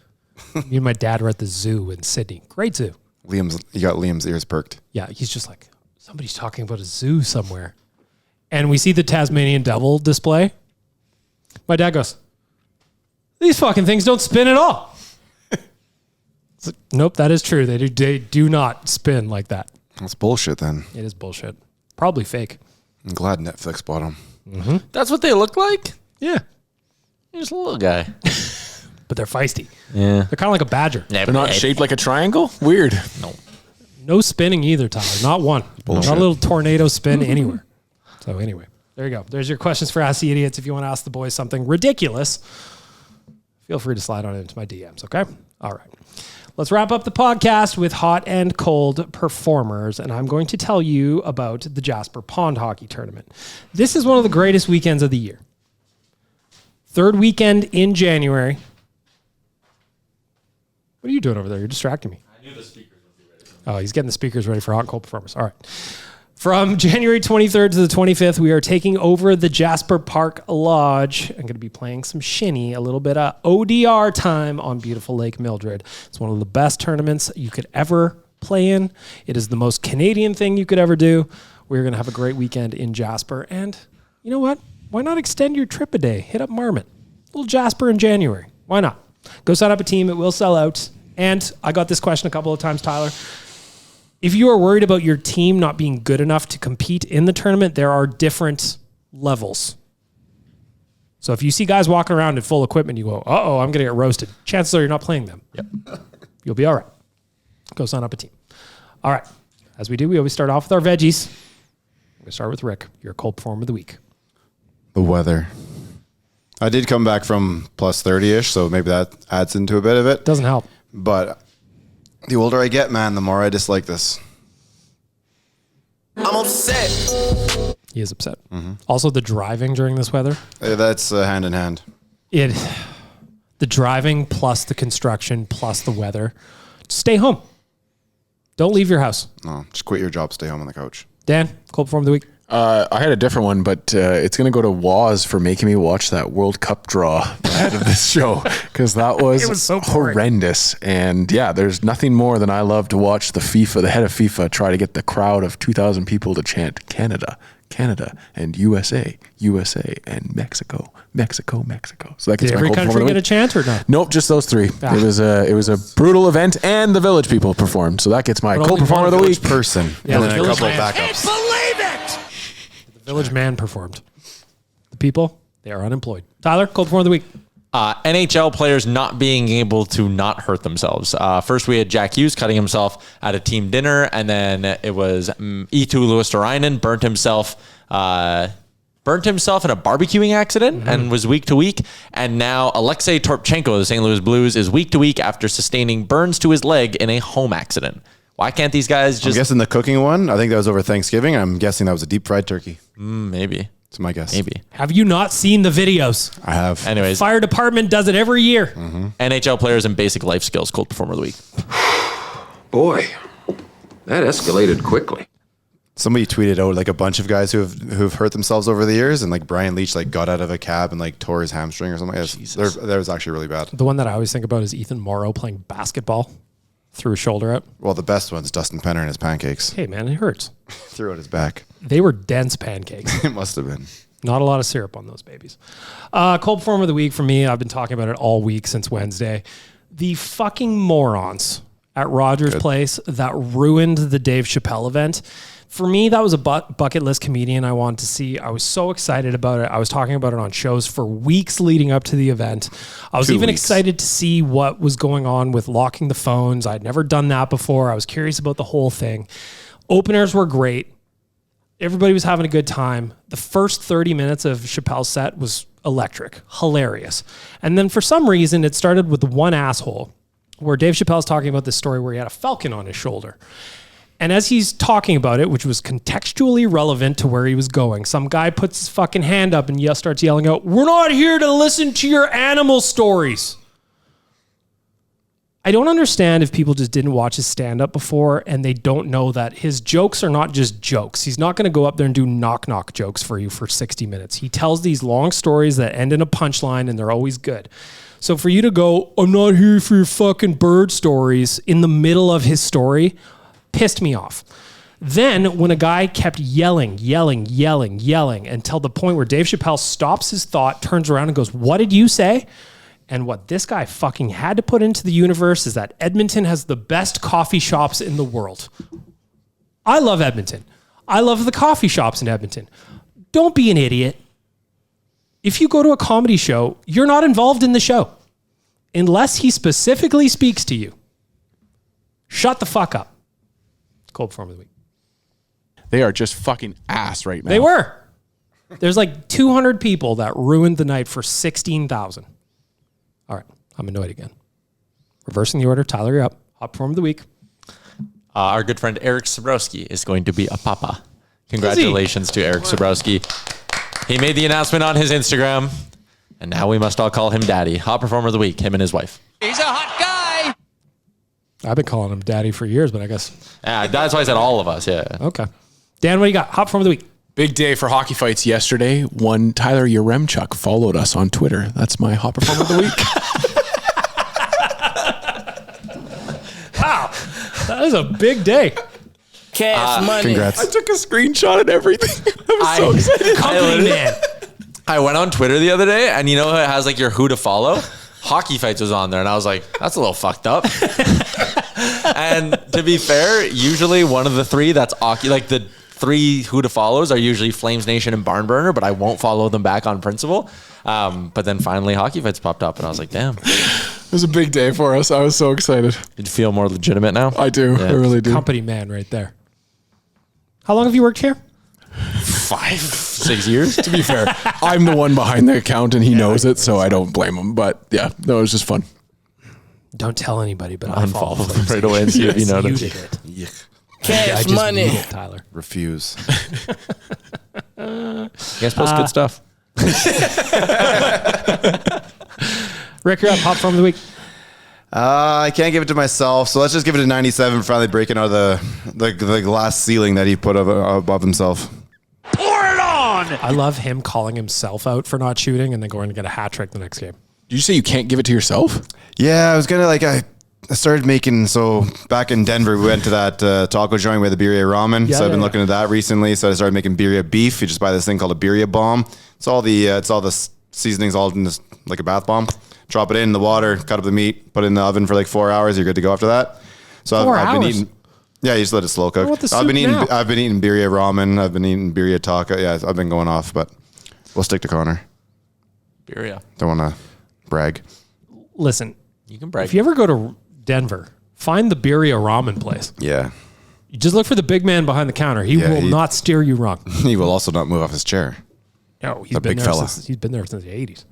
[SPEAKER 2] Me and my dad were at the zoo in Sydney. Great zoo.
[SPEAKER 4] You got Liam's ears perked.
[SPEAKER 2] Yeah, he's just like, somebody's talking about a zoo somewhere. And we see the Tasmanian Devil display. My dad goes, these fucking things don't spin at all. It's like, nope, that is true. They do not spin like that.
[SPEAKER 4] That's bullshit, then.
[SPEAKER 2] It is bullshit. Probably fake.
[SPEAKER 4] I'm glad Netflix bought him.
[SPEAKER 3] That's what they look like?
[SPEAKER 2] Yeah.
[SPEAKER 3] He's a little guy.
[SPEAKER 2] But they're feisty.
[SPEAKER 3] Yeah.
[SPEAKER 2] They're kind of like a badger.
[SPEAKER 3] They're
[SPEAKER 5] They're not shaped like a triangle? Weird.
[SPEAKER 2] No spinning either, Tyler. Not one.
[SPEAKER 4] Bullshit.
[SPEAKER 2] Not a little tornado spin anywhere. So anyway, there you go. There's your questions for Ask the Idiots. If you want to ask the boys something ridiculous, feel free to slide on into my DMs, okay? All right. Let's wrap up the podcast with hot and cold performers, and I'm going to tell you about the Jasper Pond Hockey Tournament. This is one of the greatest weekends of the year. 3rd weekend in January. What are you doing over there? You're distracting me. I knew the speakers would be ready. Oh, he's getting the speakers ready for hot and cold performers. All right. From January 23rd to the 25th, we are taking over the Jasper Park Lodge. I'm going to be playing some shinny, a little bit of ODR time on beautiful Lake Mildred. It's one of the best tournaments you could ever play in. It is the most Canadian thing you could ever do. We're going to have a great weekend in Jasper. And you know what? Why not extend your trip a day? Hit up Marmot. Little Jasper in January. Why not? Go sign up a team. It will sell out. And I got this question a couple of times, Tyler. If you are worried about your team not being good enough to compete in the tournament, there are different levels. So if you see guys walking around in full equipment, you go, uh-oh, I'm going to get roasted. Chances are you're not playing them. Yep. You'll be all right. Go sign up a team. All right. As we do, we always start off with our veggies. I'm going to start with Rick, your cold performer of the week.
[SPEAKER 4] The weather. I did come back from plus 30-ish, so maybe that adds into a bit of it.
[SPEAKER 2] Doesn't help.
[SPEAKER 4] But the older I get, man, the more I dislike this.
[SPEAKER 7] I'm upset.
[SPEAKER 2] He is upset. Also, the driving during this weather.
[SPEAKER 4] That's hand in hand.
[SPEAKER 2] The driving plus the construction plus the weather. Stay home. Don't leave your house.
[SPEAKER 4] No, just quit your job. Stay home on the couch.
[SPEAKER 2] Dan, cold perform of the week.
[SPEAKER 5] I had a different one, but it's going to go to Waz for making me watch that World Cup draw ahead of this show because that was,
[SPEAKER 2] It was so boring.
[SPEAKER 5] horrendous. And yeah, there's nothing more than I love to watch the head of FIFA try to get the crowd of 2,000 people to chant Canada, Canada, and USA, USA, and Mexico, Mexico, Mexico. So that gets
[SPEAKER 2] Did
[SPEAKER 5] my
[SPEAKER 2] every
[SPEAKER 5] cold perform
[SPEAKER 2] country
[SPEAKER 5] of the
[SPEAKER 2] get a
[SPEAKER 5] week.
[SPEAKER 2] chance or not?
[SPEAKER 5] Nope, just those three. It was a brutal event, and the Village people performed. So that gets my
[SPEAKER 2] But
[SPEAKER 5] cold
[SPEAKER 2] only
[SPEAKER 5] performer of the
[SPEAKER 2] one
[SPEAKER 5] week.
[SPEAKER 4] Person.
[SPEAKER 2] Yeah,
[SPEAKER 4] and
[SPEAKER 2] the
[SPEAKER 4] then a
[SPEAKER 2] village
[SPEAKER 4] couple of
[SPEAKER 2] man.
[SPEAKER 4] backups.
[SPEAKER 2] The village man performed. The people, they are unemployed. Tyler, cold perform of the week.
[SPEAKER 3] NHL players not being able to not hurt themselves. First, we had Jack Hughes cutting himself at a team dinner, and then it was Eetu Luostarinen burnt himself in a barbecuing accident and was week to week. And now Alexei Torpchenko of the St. Louis Blues is week to week after sustaining burns to his leg in a home accident. Why can't these guys
[SPEAKER 4] I'm
[SPEAKER 3] just...
[SPEAKER 4] guessing the cooking one. I think that was over Thanksgiving. I'm guessing that was a deep fried turkey.
[SPEAKER 3] Maybe.
[SPEAKER 4] That's my guess.
[SPEAKER 3] Maybe.
[SPEAKER 2] Have you not seen the videos?
[SPEAKER 4] I have.
[SPEAKER 3] Anyways,
[SPEAKER 2] Fire department does it every year.
[SPEAKER 3] NHL players and basic life skills, cold performer of the week.
[SPEAKER 8] Boy, that escalated quickly.
[SPEAKER 4] Somebody tweeted out like a bunch of guys who've hurt themselves over the years, and like Brian Leach like got out of a cab and like tore his hamstring or something. That was actually really bad.
[SPEAKER 2] The one that I always think about is Ethan Morrow playing basketball. Threw his shoulder out.
[SPEAKER 4] Well, the best one's Dustin Penner and his pancakes.
[SPEAKER 2] Hey, man, it hurts.
[SPEAKER 4] Threw out his back.
[SPEAKER 2] They were dense pancakes.
[SPEAKER 4] It must have been.
[SPEAKER 2] Not a lot of syrup on those babies. Cold performer of the week for me, I've been talking about it all week since Wednesday. The fucking morons at Rogers Place that ruined the Dave Chappelle event. For me, that was a bucket list comedian I wanted to see. I was so excited about it. I was talking about it on shows for weeks leading up to the event. I was even excited to see what was going on with locking the phones. I'd never done that before. I was curious about the whole thing. Openers were great. Everybody was having a good time. The first 30 minutes of Chappelle's set was electric, hilarious. And then for some reason, it started with one asshole where Dave Chappelle's talking about this story where he had a falcon on his shoulder. And as he's talking about it, which was contextually relevant to where he was going, some guy puts his fucking hand up and starts yelling out, "We're not here to listen to your animal stories." I don't understand if people just didn't watch his stand-up before and they don't know that his jokes are not just jokes. He's not going to go up there and do knock-knock jokes for you for 60 minutes. He tells these long stories that end in a punchline and they're always good. So for you to go, "I'm not here for your fucking bird stories," in the middle of his story, pissed me off. Then when a guy kept yelling until the point where Dave Chappelle stops his thought, turns around and goes, "What did you say?" And what this guy fucking had to put into the universe is that Edmonton has the best coffee shops in the world. I love Edmonton. I love the coffee shops in Edmonton. Don't be an idiot. If you go to a comedy show, you're not involved in the show unless he specifically speaks to you. Shut the fuck up. Cold performer of the week.
[SPEAKER 5] They are just fucking ass right now.
[SPEAKER 2] They were. There's like 200 people that ruined the night for 16,000. All right, I'm annoyed again. Reversing the order, Tyler, you're up. Hot performer of the week.
[SPEAKER 3] Our good friend Eric Sabrowski is going to be a papa. Congratulations to Eric Sabrowski. He made the announcement on his Instagram, and now we must all call him daddy. Hot performer of the week, him and his wife.
[SPEAKER 7] He's a hot guy.
[SPEAKER 2] I've been calling him daddy for years, but I guess.
[SPEAKER 3] Yeah, that's why I said all of us, yeah.
[SPEAKER 2] Okay. Dan, what do you got? Hot performer of the week.
[SPEAKER 5] Big day for hockey fights yesterday. One Tyler Yaremchuk followed us on Twitter. That's my hot performer of the week.
[SPEAKER 2] Wow. That is a big day.
[SPEAKER 7] Cash money.
[SPEAKER 4] Congrats.
[SPEAKER 5] I took a screenshot and everything. I was so excited.
[SPEAKER 2] Company man.
[SPEAKER 3] I went on Twitter the other day, and you know how it has like your who to follow? Hockey Fights was on there, and I was like, that's a little fucked up. And to be fair, usually one of the three that's like the three who to follows are usually Flames Nation and Barnburner, but I won't follow them back on principle. But then finally Hockey Fights popped up, and I was like, damn.
[SPEAKER 5] It was a big day for us. I was so excited.
[SPEAKER 3] Did you feel more legitimate now?
[SPEAKER 5] I do.
[SPEAKER 3] Yeah.
[SPEAKER 5] I really do.
[SPEAKER 2] Company man right there. How long have you worked here?
[SPEAKER 3] 5-6 years.
[SPEAKER 5] To be fair, I'm the one behind the account and he knows it, so I don't blame him. But yeah, no, it was just fun.
[SPEAKER 2] Don't tell anybody, but I
[SPEAKER 3] Unfollow
[SPEAKER 2] follow
[SPEAKER 3] them right away and see if you
[SPEAKER 2] Yes,
[SPEAKER 3] notice.
[SPEAKER 2] you did it.
[SPEAKER 7] Cash
[SPEAKER 2] just
[SPEAKER 7] money.
[SPEAKER 2] need it, Tyler.
[SPEAKER 4] Refuse.
[SPEAKER 3] You guys post good stuff.
[SPEAKER 2] Rick, you're up. Hot form of the week.
[SPEAKER 4] I can't give it to myself, so let's just give it a 97 for finally breaking out of the glass ceiling that he put above himself.
[SPEAKER 2] I love him calling himself out for not shooting and then going to get a hat trick the next game.
[SPEAKER 5] Did you say you can't give it to yourself?
[SPEAKER 4] Yeah, I was gonna I started making, so back in Denver, we went to that taco joint with the birria ramen. So I've been looking at that recently. So I started making birria beef. You just buy this thing called a birria bomb. It's all the seasonings all in this, like a bath bomb. Drop it in the water, cut up the meat, put it in the oven for like 4 hours. You're good to go after that. So I've been eating. Yeah, you just let it slow cook. I've been eating birria ramen. I've been eating birria taco. Yeah, I've been going off, but we'll stick to Connor.
[SPEAKER 3] Birria.
[SPEAKER 4] Don't want to brag.
[SPEAKER 2] Listen,
[SPEAKER 3] You can brag.
[SPEAKER 2] if you ever go to Denver, find the birria ramen place.
[SPEAKER 4] Yeah.
[SPEAKER 2] You just look for the big man behind the counter. He will not steer you wrong.
[SPEAKER 4] He will also not move off his chair.
[SPEAKER 2] No, he's
[SPEAKER 4] A
[SPEAKER 2] been
[SPEAKER 4] big
[SPEAKER 2] there
[SPEAKER 4] fella.
[SPEAKER 2] he's been there since the 80s. Did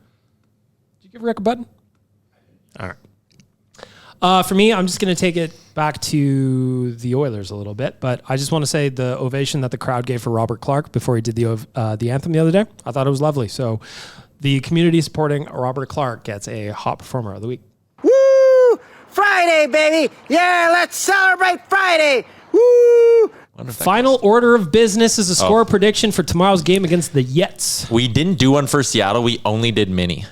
[SPEAKER 2] you give Rick a button? All right. For me, I'm just going to take it back to the Oilers a little bit, but I just want to say the ovation that the crowd gave for Robert Clark before he did the anthem the other day, I thought it was lovely. So the community supporting Robert Clark gets a hot performer of the week.
[SPEAKER 7] Woo! Friday, baby. Yeah, let's celebrate Friday. Woo!
[SPEAKER 2] Final order of business is a score prediction for tomorrow's game against the Jets.
[SPEAKER 3] We didn't do one for Seattle. We only did mini.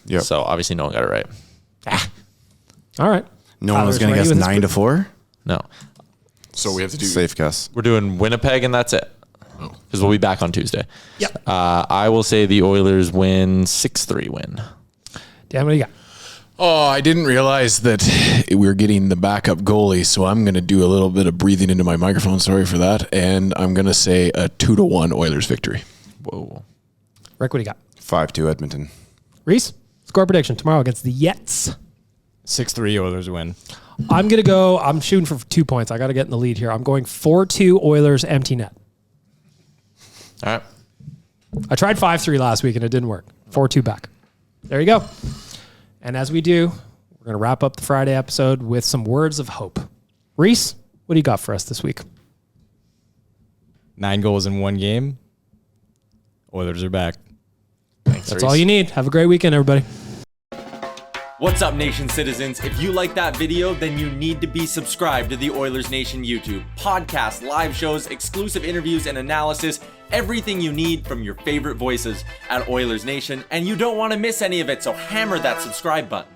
[SPEAKER 4] Yep.
[SPEAKER 3] So obviously no one got it right.
[SPEAKER 2] All right.
[SPEAKER 4] No one was going to
[SPEAKER 2] Tyler's
[SPEAKER 4] guess
[SPEAKER 2] ready with his
[SPEAKER 4] 9-4.
[SPEAKER 3] No.
[SPEAKER 5] So we have to do
[SPEAKER 4] Safe guess.
[SPEAKER 3] We're doing Winnipeg and that's it. Because we'll be back on Tuesday.
[SPEAKER 2] Yep.
[SPEAKER 3] I will say the Oilers win 6-3 win.
[SPEAKER 2] Dan, what do you got?
[SPEAKER 5] Oh, I didn't realize that we were getting the backup goalie, so I'm going to do a little bit of breathing into my microphone. Sorry for that. And I'm going to say a 2-1 Oilers victory.
[SPEAKER 3] Whoa.
[SPEAKER 2] Rick, what do you got?
[SPEAKER 4] 5-2 Edmonton.
[SPEAKER 2] Reese, score prediction tomorrow against the Jets.
[SPEAKER 6] 6-3 Oilers win.
[SPEAKER 2] I'm shooting for 2 points. I got to get in the lead here. I'm going 4-2 Oilers empty net.
[SPEAKER 3] All right.
[SPEAKER 2] I tried 5-3 last week and it didn't work. 4-2 back. There you go. And as we do, we're going to wrap up the Friday episode with some words of hope. Reese, what do you got for us this week?
[SPEAKER 6] 9 goals in one game. Oilers are back.
[SPEAKER 3] Thanks,
[SPEAKER 2] That's all you need. Have a great weekend, everybody.
[SPEAKER 9] What's up, Nation citizens? If you like that video, then you need to be subscribed to the Oilers Nation YouTube. Podcasts, live shows, exclusive interviews, and analysis. Everything you need from your favorite voices at Oilers Nation. And you don't want to miss any of it, so hammer that subscribe button.